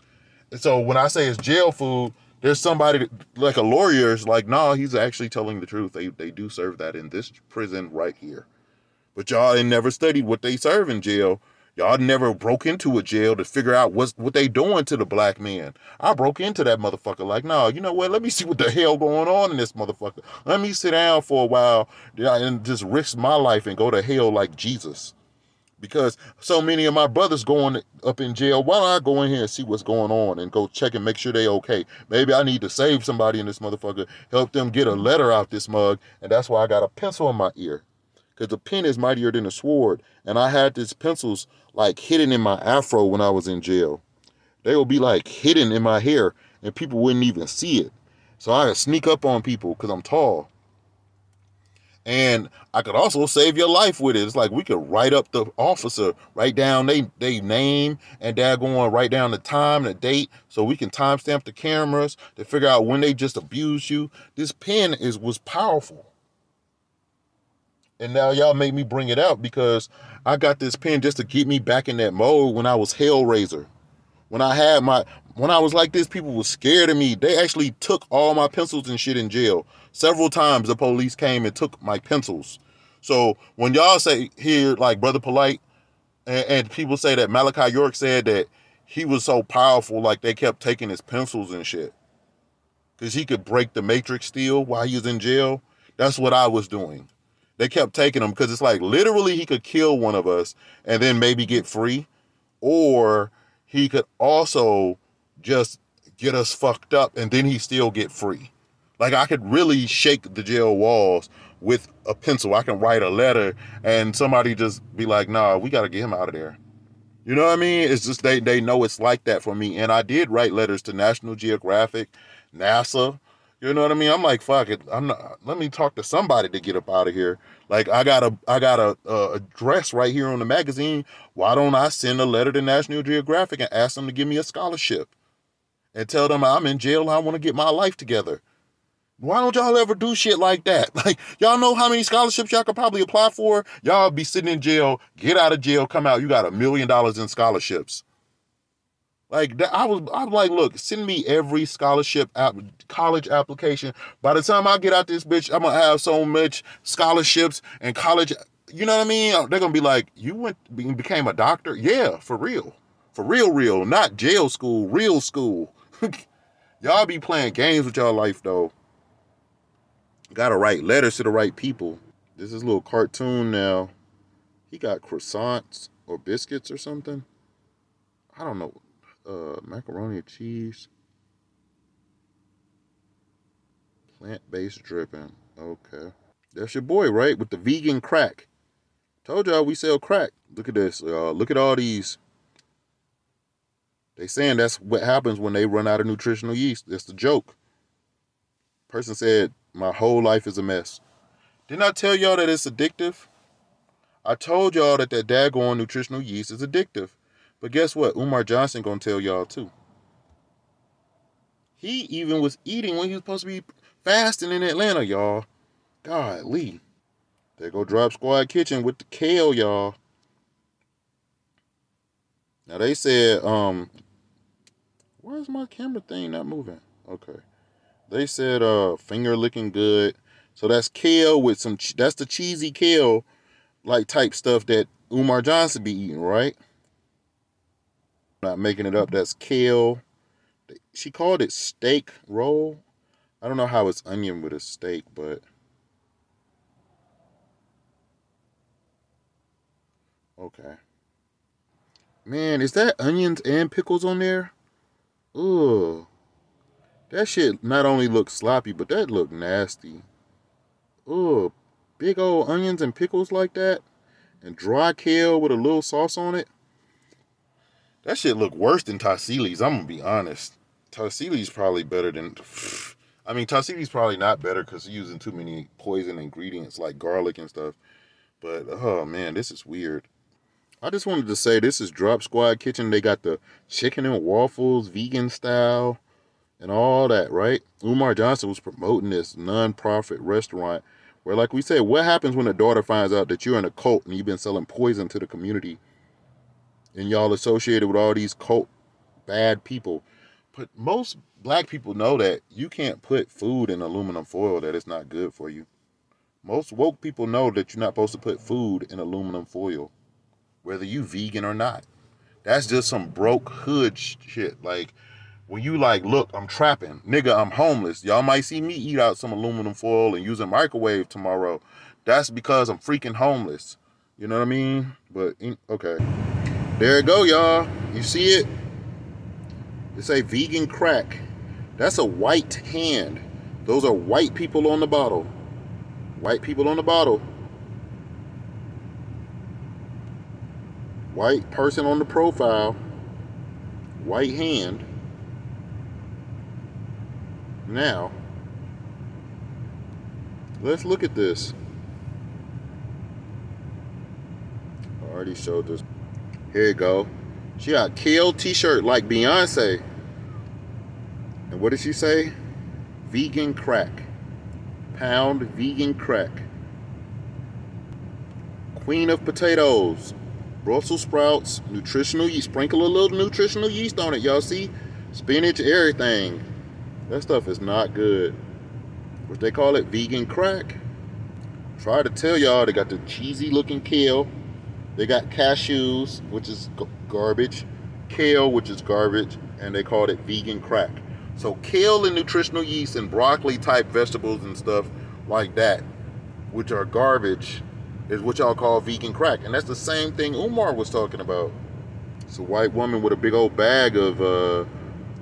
And so when I say it's jail food, there's somebody that, like a lawyer is like, no, he's actually telling the truth. They do serve that in this prison right here. But y'all ain't never studied what they serve in jail. Y'all never broke into a jail to figure out what they doing to the black man. I broke into that motherfucker like, no, you know what? Let me see what the hell going on in this motherfucker. Let me sit down for a while and just risk my life and go to hell like Jesus. Because so many of my brothers going up in jail, why don't I go in here and see what's going on and go check and make sure they okay? Maybe I need to save somebody in this motherfucker, help them get a letter out this mug, and that's why I got a pencil in my ear. Because the pen is mightier than a sword, and I had these pencils like hidden in my afro when I was in jail. They would be like hidden in my hair, and people wouldn't even see it. So I could sneak up on people because I'm tall. And I could also save your life with it. It's like we could write up the officer, write down they name, and daggone write down the time, the date, so we can timestamp the cameras to figure out when they just abused you. This pen was powerful. And now y'all make me bring it out because I got this pen just to get me back in that mode when I was Hellraiser. When I was like this, people were scared of me. They actually took all my pencils and shit in jail. Several times the police came and took my pencils. So when y'all say here, like Brother Polite, and people say that Malachi York said that he was so powerful, like they kept taking his pencils and shit. Because he could break the matrix steel while he was in jail. That's what I was doing. They kept taking him because it's like literally he could kill one of us and then maybe get free. Or he could also just get us fucked up and then he still get free. Like I could really shake the jail walls with a pencil. I can write a letter and somebody just be like, nah, we got to get him out of there. You know what I mean? It's just they know it's like that for me. And I did write letters to National Geographic, NASA. You know what I mean? I'm like, fuck it. I'm not. Let me talk to somebody to get up out of here. Like I got a address right here on the magazine. Why don't I send a letter to National Geographic and ask them to give me a scholarship and tell them I'm in jail and I want to get my life together? Why don't y'all ever do shit like that? Like, y'all know how many scholarships y'all could probably apply for? Y'all be sitting in jail, get out of jail, come out, you got $1 million in scholarships. Like, I'm like, look, send me every scholarship, college application. By the time I get out this bitch, I'm going to have so much scholarships and college, you know what I mean? They're going to be like, you became a doctor? Yeah, for real. For real, not jail school, real school. Y'all be playing games with y'all life, though. Gotta write letters to the right people. This is a little cartoon now. He got croissants or biscuits or something. I don't know. Macaroni and cheese. Plant-based dripping. Okay. That's your boy, right? With the vegan crack. Told y'all we sell crack. Look at this, y'all. Look at all these. They saying that's what happens when they run out of nutritional yeast. That's the joke. Person said, my whole life is a mess. Didn't I tell y'all that it's addictive? I told y'all that daggone nutritional yeast is addictive. But guess what? Umar Johnson gonna tell y'all too. He even was eating when he was supposed to be fasting in Atlanta, y'all. Golly. There go Drop Squad Kitchen with the kale, y'all. Now they said, why is my camera thing not moving? Okay. They said, finger licking good. So that's kale with some, that's the cheesy kale, like type stuff that Umar Johnson be eating, right? Not making it up. That's kale. She called it steak roll. I don't know how it's onion with a steak, but okay. Man, is that onions and pickles on there? Ugh. That shit not only looks sloppy, but that look nasty. Ugh. Big old onions and pickles like that. And dry kale with a little sauce on it. That shit look worse than Tassili's, I'm gonna be honest. Tassili's probably better than... I mean, Tassili's probably not better because he's using too many poison ingredients like garlic and stuff. But, oh man, this is weird. I just wanted to say this is Drop Squad Kitchen. They got the chicken and waffles, vegan style, and all that, right? Umar Johnson was promoting this non-profit restaurant where, like we said, what happens when a daughter finds out that you're in a cult and you've been selling poison to the community and y'all associated with all these cult bad people? But most black people know that you can't put food in aluminum foil, that it's not good for you. Most woke people know that you're not supposed to put food in aluminum foil, whether you vegan or not. That's just some broke hood shit. Like, when you like, look, I'm trapping. Nigga, I'm homeless. Y'all might see me eat out some aluminum foil and use a microwave tomorrow. That's because I'm freaking homeless. You know what I mean? But, okay. There you go, y'all. You see it? It say vegan crack. That's a white hand. Those are white people on the bottle. White people on the bottle. White person on the profile. White hand. Now, let's look at this. I already showed this. Here you go. She got kale t-shirt like Beyonce. And what did she say? Vegan crack. Pound vegan crack. Queen of potatoes. Brussels sprouts. Nutritional yeast. Sprinkle a little nutritional yeast on it. Y'all see? Spinach, everything. That stuff is not good. What they call it, vegan crack. Try to tell y'all, they got the cheesy looking kale. They got cashews, which is garbage. Kale, which is garbage. And they called it vegan crack. So kale and nutritional yeast and broccoli type vegetables and stuff like that, which are garbage, is what y'all call vegan crack. And that's the same thing Umar was talking about. It's a white woman with a big old bag of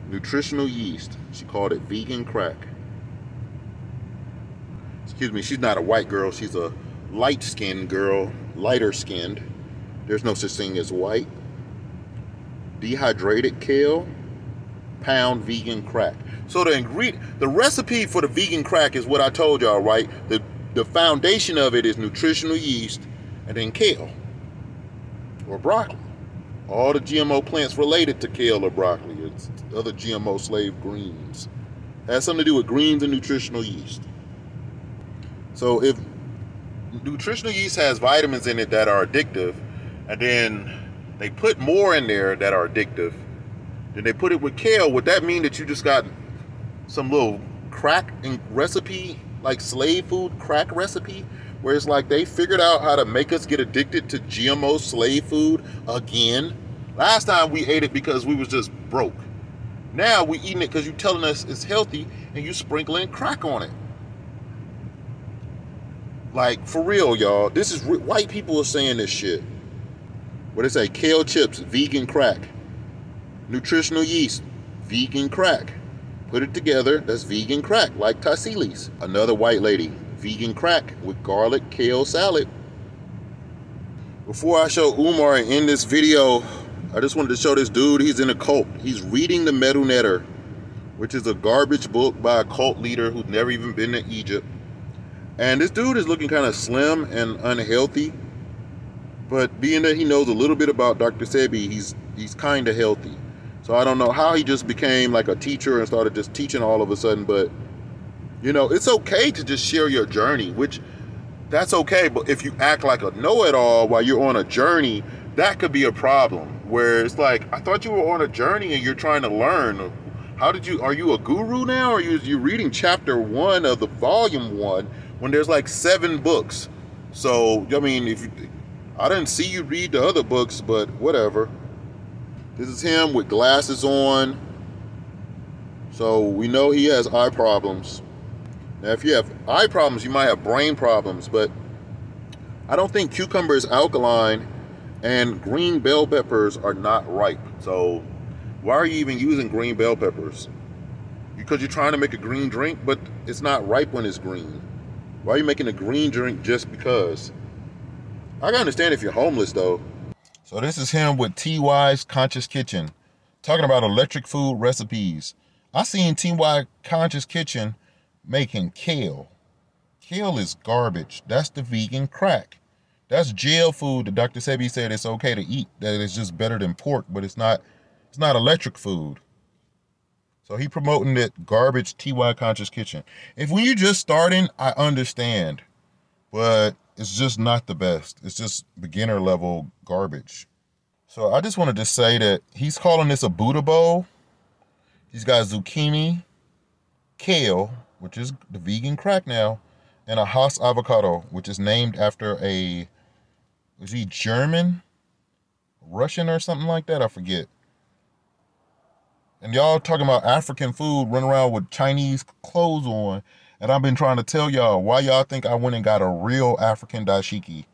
nutritional yeast. She called it vegan crack. Excuse me, she's not a white girl. She's a light-skinned girl, lighter-skinned. There's no such thing as white. Dehydrated kale, pound vegan crack. So the recipe for the vegan crack is what I told y'all, right? The foundation of it is nutritional yeast and then kale or broccoli. All the GMO plants related to kale or broccoli. It's other GMO slave greens. It has something to do with greens and nutritional yeast. So if nutritional yeast has vitamins in it that are addictive, and then they put more in there that are addictive, then they put it with kale, would that mean that you just got some little crack recipe, like slave food crack recipe, where it's like they figured out how to make us get addicted to GMO slave food again? Last time we ate it because we was just broke. Now we eating it because you telling us it's healthy and you sprinkling crack on it. Like, for real, y'all. This is white people are saying this shit. What they say? Kale chips, vegan crack. Nutritional yeast, vegan crack. Put it together, that's vegan crack, like Tassili's. Another white lady, vegan crack with garlic kale salad. Before I show Umar and end this video, I just wanted to show this dude. He's in a cult. He's reading the Medu Netter, which is a garbage book by a cult leader who's never even been to Egypt. And this dude is looking kind of slim and unhealthy. But being that he knows a little bit about Dr. Sebi, he's kind of healthy. So I don't know how he just became like a teacher and started just teaching all of a sudden. But, you know, it's okay to just share your journey, which that's okay. But if you act like a know-it-all while you're on a journey, that could be a problem. Where it's like, I thought you were on a journey and you're trying to learn. Are you a guru now? Or are you reading chapter 1 of the volume 1 when there's like 7 books? So, I mean, I didn't see you read the other books, but whatever. This is him with glasses on. So we know he has eye problems. Now, if you have eye problems, you might have brain problems, but I don't think cucumber is alkaline and green bell peppers are not ripe. So why are you even using green bell peppers? Because you're trying to make a green drink, but it's not ripe when it's green. Why are you making a green drink just because? I can understand if you're homeless, though. So this is him with TY's Conscious Kitchen, talking about electric food recipes. I seen TY Conscious Kitchen making kale. Kale is garbage. That's the vegan crack. That's jail food that Dr. Sebi said it's okay to eat, that it's just better than pork, but it's not electric food. So he promoting that garbage TY Conscious Kitchen. If when you just starting, I understand. But it's just not the best. It's just beginner level garbage. So I just wanted to say that he's calling this a Buddha bowl. He's got zucchini, kale, which is the vegan crack now, and a Hass avocado, which is named after is he German, Russian, or something like that? I forget. And y'all talking about African food, running around with Chinese clothes on, and I've been trying to tell y'all why y'all think I went and got a real African dashiki.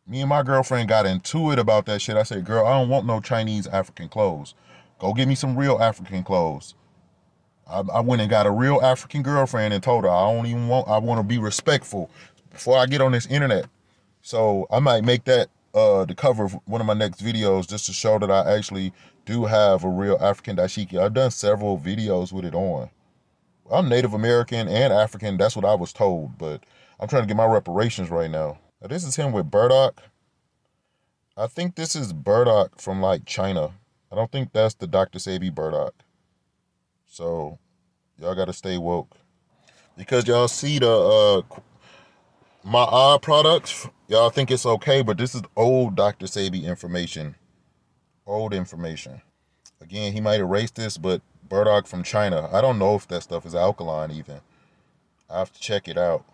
Me and my girlfriend got into it about that shit. I said, girl, I don't want no Chinese African clothes. Go get me some real African clothes. I went and got a real African girlfriend and told her I want to be respectful before I get on this internet. So I might make that the cover of one of my next videos just to show that I actually do have a real African dashiki. I've done several videos with it on. I'm Native American and African. That's what I was told, but I'm trying to get my reparations right now. Now this is him with burdock. I think this is burdock from like China. I don't think that's the Dr. Sebi burdock. So y'all got to stay woke. Because y'all see the my eye products, y'all think it's okay, but this is old Dr. Sebi information. Old information. Again, he might erase this, but burdock from China. I don't know if that stuff is alkaline even. I have to check it out.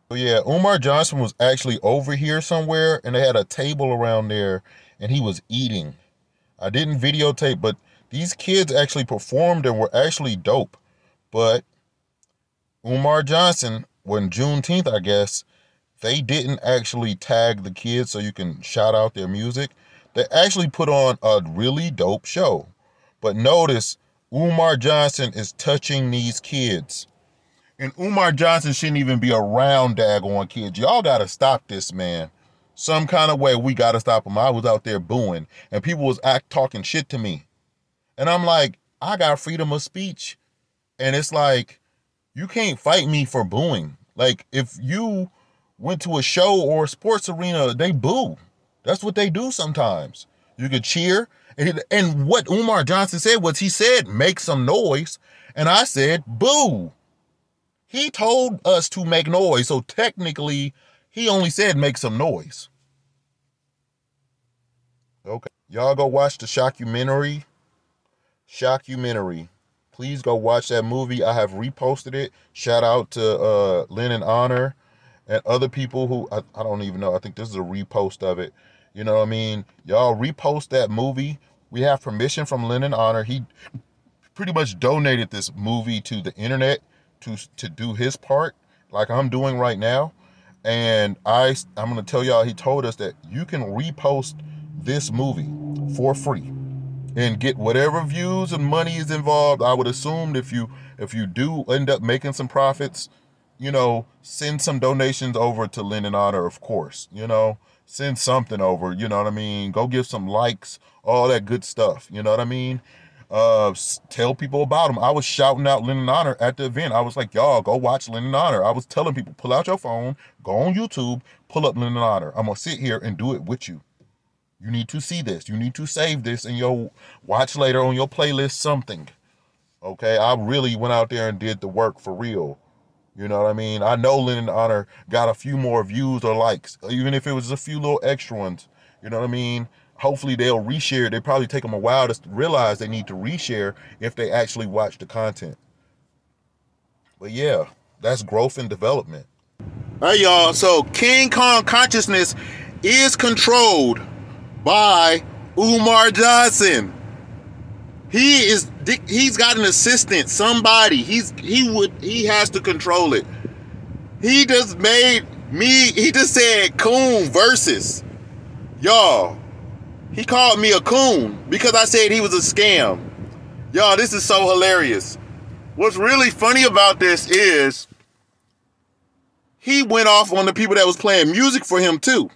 So yeah, Umar Johnson was actually over here somewhere, and they had a table around there, and he was eating. I didn't videotape, but these kids actually performed and were actually dope. But Umar Johnson, when Juneteenth, I guess, they didn't actually tag the kids so you can shout out their music. They actually put on a really dope show. But notice, Umar Johnson is touching these kids. And Umar Johnson shouldn't even be around daggone kids. Y'all got to stop this, man. Some kind of way we got to stop him. I was out there booing, and people was talking shit to me. And I'm like, I got freedom of speech. And it's like, you can't fight me for booing. Like, if you went to a show or a sports arena, they boo. That's what they do sometimes. You could cheer. And what Umar Johnson said was, he said, make some noise. And I said, boo. He told us to make noise. So technically, he only said make some noise. Okay. Y'all go watch the shockumentary. Please go watch that movie. I have reposted it. Shout out to Lynn and Honor and other people who, I don't even know. I think this is a repost of it. You know what I mean? Y'all repost that movie. We have permission from Lynn and Honor. He pretty much donated this movie to the internet to do his part, like I'm doing right now. And I'm going to tell y'all, he told us that you can repost this movie for free and get whatever views and money is involved. I would assume if you do end up making some profits, you know, send some donations over to Lynn and Honor, of course, you know, send something over, you know what I mean? Go give some likes, all that good stuff, you know what I mean? Tell people about them. I was shouting out Lynn and Honor at the event. I was like, y'all, go watch Lynn and Honor. I was telling people, pull out your phone, go on YouTube, pull up Lynn and Honor. I'm going to sit here and do it with you. You need to see this. You need to save this in your watch later on your playlist, something. Okay, I really went out there and did the work for real. You know what I mean? I know Lynn and Honor got a few more views or likes, even if it was a few little extra ones. You know what I mean? Hopefully they'll reshare. They probably take them a while to realize they need to reshare if they actually watch the content. But yeah, that's growth and development. All right, y'all. So King Kong consciousness is controlled by Umar Johnson. He's got an assistant, somebody. He has to control it. He just said coon versus. Y'all, he called me a coon because I said he was a scam. Y'all, this is so hilarious. What's really funny about this is he went off on the people that was playing music for him too.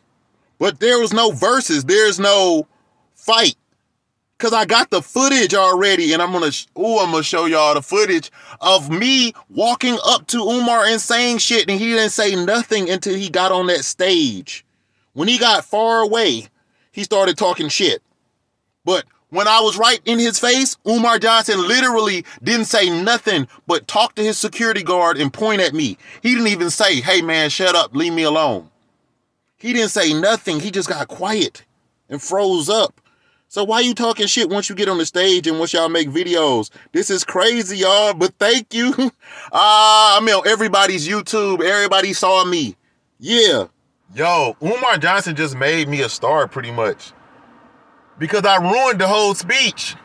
But there was no verses. There's no fight. Cause I got the footage already, and I'm gonna show y'all the footage of me walking up to Umar and saying shit, and he didn't say nothing until he got on that stage. When he got far away, he started talking shit. But when I was right in his face, Umar Johnson literally didn't say nothing but talk to his security guard and point at me. He didn't even say, "Hey man, shut up, leave me alone." He didn't say nothing. He just got quiet and froze up. So why you talking shit once you get on the stage and once y'all make videos? This is crazy, y'all, but thank you. I'm on everybody's YouTube. Everybody saw me. Yeah. Yo, Umar Johnson just made me a star pretty much. Because I ruined the whole speech.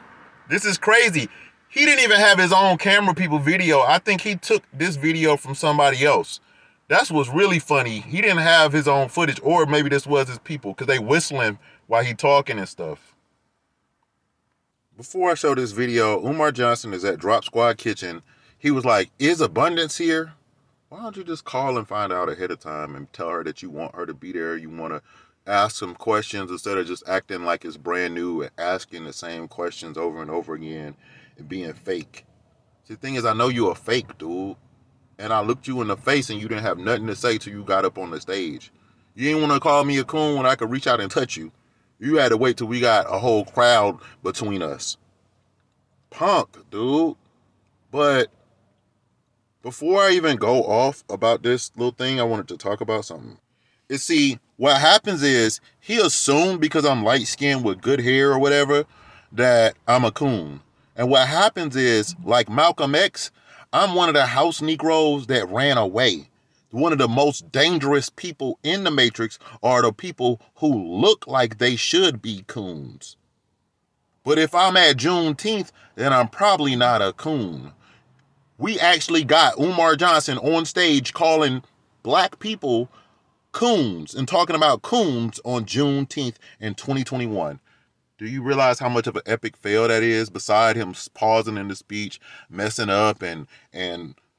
This is crazy. He didn't even have his own camera people video. I think he took this video from somebody else. That's what's really funny. He didn't have his own footage, or maybe this was his people, because they whistling while he talking and stuff. Before I show this video, Umar Johnson is at Drop Squad Kitchen. He was like, "Is Abundance here? Why don't you just call and find out ahead of time and tell her that you want her to be there? You want to ask some questions instead of just acting like it's brand new and asking the same questions over and over again and being fake." See, the thing is, I know you're a fake, dude. And I looked you in the face and you didn't have nothing to say till you got up on the stage. You didn't want to call me a coon when I could reach out and touch you. You had to wait till we got a whole crowd between us. Punk, dude. But before I even go off about this little thing, I wanted to talk about something. You see, what happens is he assumed because I'm light-skinned with good hair or whatever that I'm a coon. And what happens is, like Malcolm X, I'm one of the house Negroes that ran away. One of the most dangerous people in the Matrix are the people who look like they should be coons. But if I'm at Juneteenth, then I'm probably not a coon. We actually got Umar Johnson on stage calling black people coons and talking about coons on Juneteenth in 2021. Do you realize how much of an epic fail that is, beside him pausing in the speech, messing up and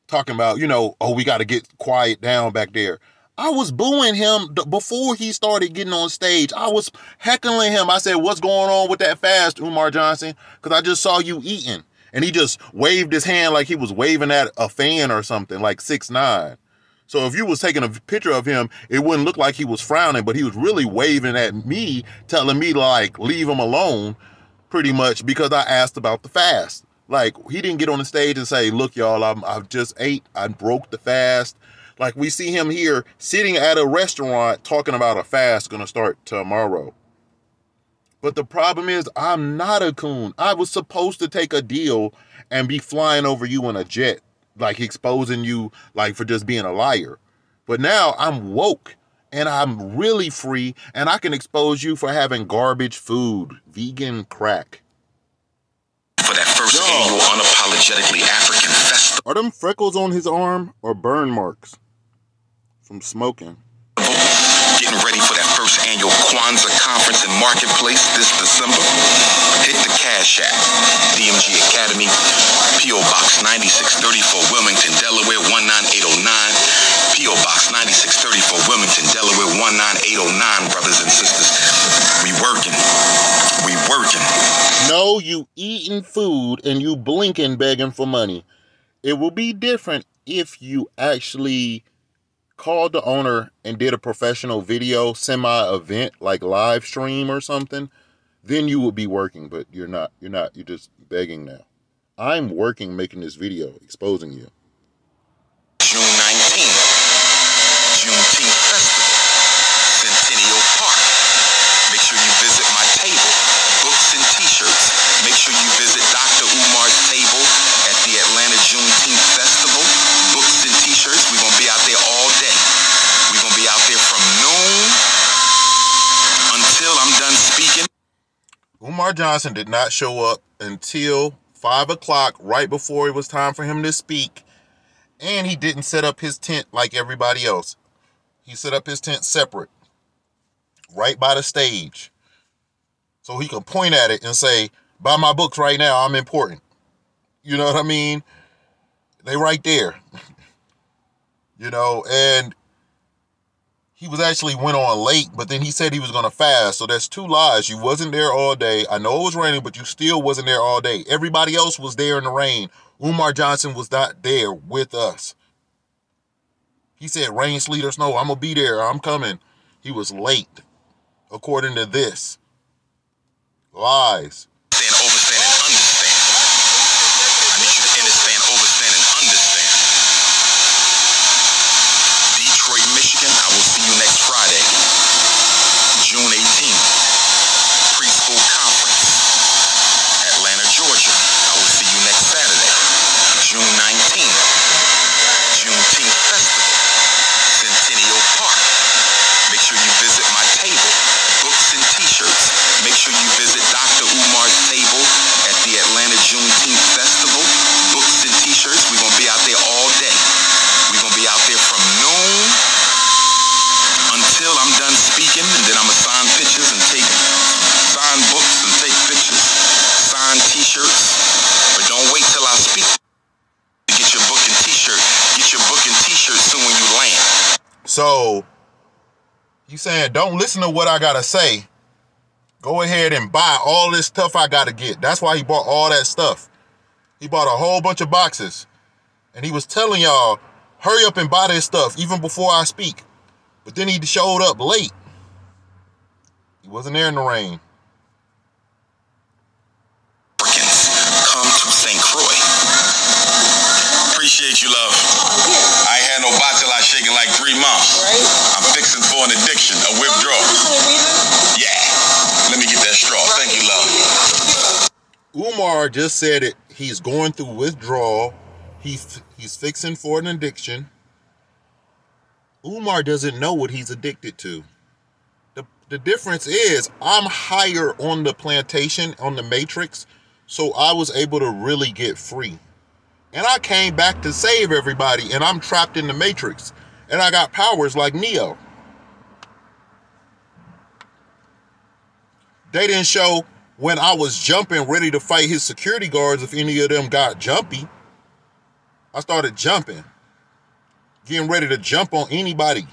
talking about, oh, we got to get quiet down back there. I was booing him before he started getting on stage. I was heckling him. I said, "What's going on with that fast, Umar Johnson? Because I just saw you eating." And he just waved his hand like he was waving at a fan or something, like 6ix9ine. So if you was taking a picture of him, it wouldn't look like he was frowning, but he was really waving at me, telling me like, leave him alone, pretty much, because I asked about the fast. Like, he didn't get on the stage and say, "Look, y'all, I've just ate. I broke the fast." Like, we see him here sitting at a restaurant talking about a fast going to start tomorrow. But the problem is, I'm not a coon. I was supposed to take a deal and be flying over you in a jet, like exposing you like for just being a liar. But now I'm woke and I'm really free, and I can expose you for having garbage food, vegan crack. For that first annual Unapologetically African Festival. Are them freckles on his arm or burn marks from smoking? Getting ready for that first annual Kwanzaa Conference and Marketplace this December. Hit the Cash App, DMG Academy, P.O. Box 9634, Wilmington, Delaware 19809. P.O. Box 9634, Wilmington, Delaware 19809, brothers and sisters. We working. No, you eating food and you blinking begging for money. It will be different if you actually called the owner and did a professional video semi-event, like live stream or something. Then you would be working, but you're not. You're just begging now. I'm working, making this video, exposing you. June 19th, Juneteenth Festival, Centennial Park. Make sure you visit my table, books and t-shirts. Make sure you visit Dr. Umar's table at the Atlanta Juneteenth Festival, books and t-shirts. We're going to be out there all day. We're going to be out there from noon until I'm done speaking. Umar Johnson did not show up until 5 o'clock, right before it was time for him to speak. And he didn't set up his tent like everybody else. He set up his tent separate, right by the stage. So he could point at it and say, "Buy my books right now, I'm important." You know what I mean? They right there. And he was actually went on late, but then he said he was going to fast. So that's 2 lies. You wasn't there all day. I know it was raining, but you still wasn't there all day. Everybody else was there in the rain. Umar Johnson was not there with us. He said, rain, sleet, or snow, I'm going to be there. I'm coming. He was late, according to this. Lies. Understand, and understand. I need you to understand, overstand, and understand. Detroit, Michigan, I will see you next Friday, June 18th. Preschool conference. Atlanta, Georgia, I will see you next Saturday, June 19th. Juneteenth Festival, Centennial Park. Make sure you visit my table, books and t-shirts. Make sure you visit Dr. Umar's table at the Atlanta Juneteenth Festival, books and t-shirts. We're going to be out there all day. We're going to be out there from noon until I'm done speaking, and then I'm going to sign pictures and sign books and take pictures, sign t-shirts. But don't wait till I speak to get your book and t-shirt. Get your book and t-shirt soon when you land. So, you saying, don't listen to what I got to say. Go ahead and buy all this stuff I got to get. That's why he bought all that stuff. He bought a whole bunch of boxes. And he was telling y'all, hurry up and buy this stuff, even before I speak. But then he showed up late. He wasn't there in the rain. Come to St. Croix. Appreciate you, love. I ain't had no bachelor shaking like 3 months. Right? I'm fixing for an addiction, a withdrawal. Yeah. Let me get that straw. Thank you, love. Umar just said it. He's going through withdrawal. He's fixing for an addiction. Umar doesn't know what he's addicted to. The difference is I'm higher on the plantation, on the matrix, so I was able to really get free. And I came back to save everybody, and I'm trapped in the matrix. And I got powers like Neo. They didn't show when I was jumping, ready to fight his security guards if any of them got jumpy. I started jumping. Getting ready to jump on anybody.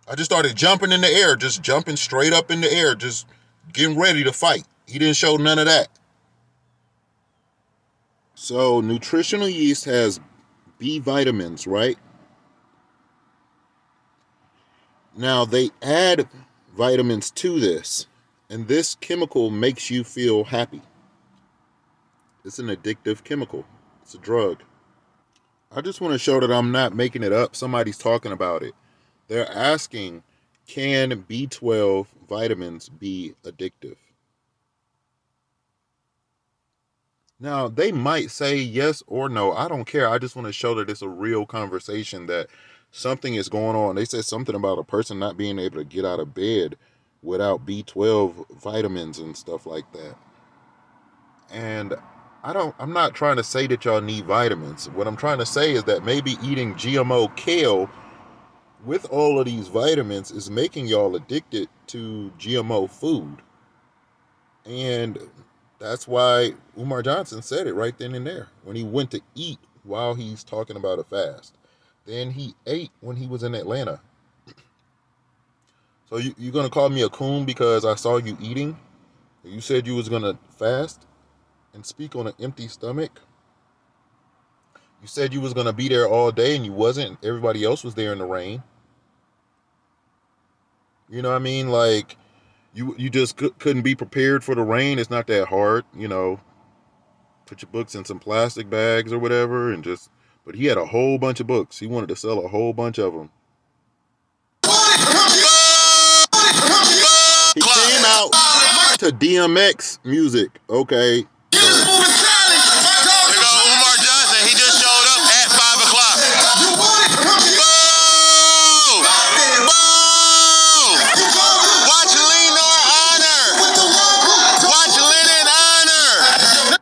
I just started jumping in the air, just jumping straight up in the air, just getting ready to fight. He didn't show none of that. So nutritional yeast has B vitamins, right? Now they add vitamins to this, and this chemical makes you feel happy. It's an addictive chemical. It's a drug. I just want to show that I'm not making it up. Somebody's talking about it. They're asking, can B12 vitamins be addictive? Now, they might say yes or no. I don't care. I just want to show that it's a real conversation, that something is going on. They said something about a person not being able to get out of bed without B12 vitamins and stuff like that. And I'm not trying to say that y'all need vitamins. What I'm trying to say is that maybe eating GMO kale with all of these vitamins is making y'all addicted to GMO food. And that's why Umar Johnson said it right then and there when he went to eat while he's talking about a fast. Then he ate when he was in Atlanta. So you're going to call me a coon because I saw you eating? You said you was going to fast and speak on an empty stomach? You said you was going to be there all day and you wasn't. Everybody else was there in the rain. You know what I mean? Like, you just couldn't be prepared for the rain. It's not that hard, you know. Put your books in some plastic bags or whatever and just... But he had a whole bunch of books. He wanted to sell a whole bunch of them. He came out to DMX music, okay? Umar Johnson, he just showed up at 5 o'clock. Watch Lenore Honor. Watch Lennon Honor.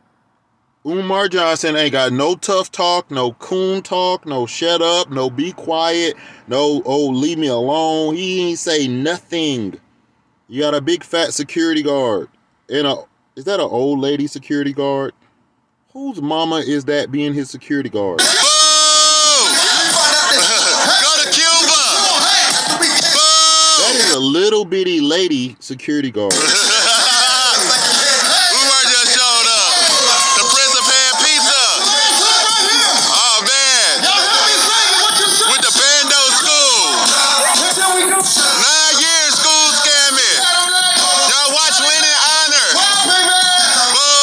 Umar Johnson ain't got no tough talk, no coon talk, no shut up, no be quiet, no, oh, leave me alone. He ain't say nothing. You got a big fat security guard. And is that an old lady security guard? Whose mama is that being his security guard? Go to Cuba. little bitty lady security guard. Umar just showed up. The Prince of Pan Pizza. Oh man. With the Bando School. 9 years school scamming. Y'all watch Lennon Honor. Boo.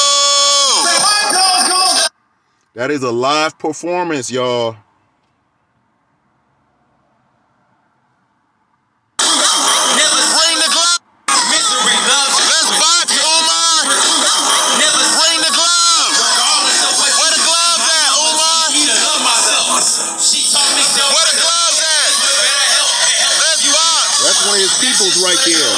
That is a live performance, y'all. Bring the glove. Let's box, Umar. Bring the gloves. Where the gloves at, Umar? Where the gloves at? Let's box. That's one of his peoples right there.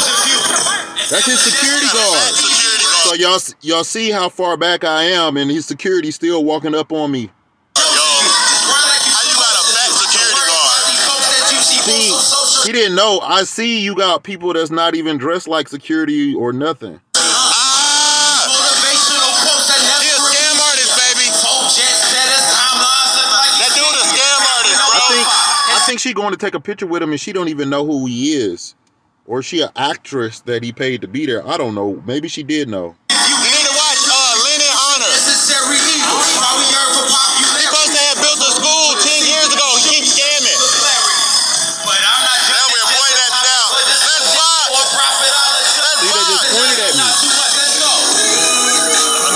That's his security guard. Security guard. So y'all see how far back I am, and his security still walking up on me. Yo, how you got a fat security guard? See, he didn't know. I see you got people that's not even dressed like security or nothing. He a scam artist, baby. That dude a scam artist, bro. I think she going to take a picture with him, and she don't even know who he is, or she an actress that he paid to be there. I don't know. Maybe she did know. You need to watch Lennon Honor. He supposed to have built a school 10 years ago. He keeps scamming. Now we're pointing at me now. Let's box. See, they just pointed at me.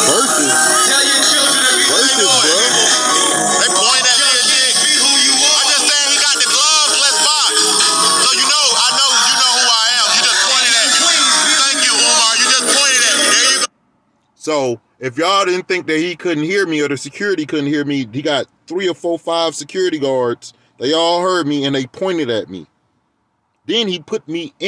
Versus, bro. They point at me and shit. I just said he got the gloves. Let's box. So you know, I know you know who I am. You just pointed at me. Thank you, Umar. You just pointed at me. There you go. So if y'all didn't think that he couldn't hear me or the security couldn't hear me, he got 3 or 4, 5 security guards. They all heard me and they pointed at me. Then he put me in.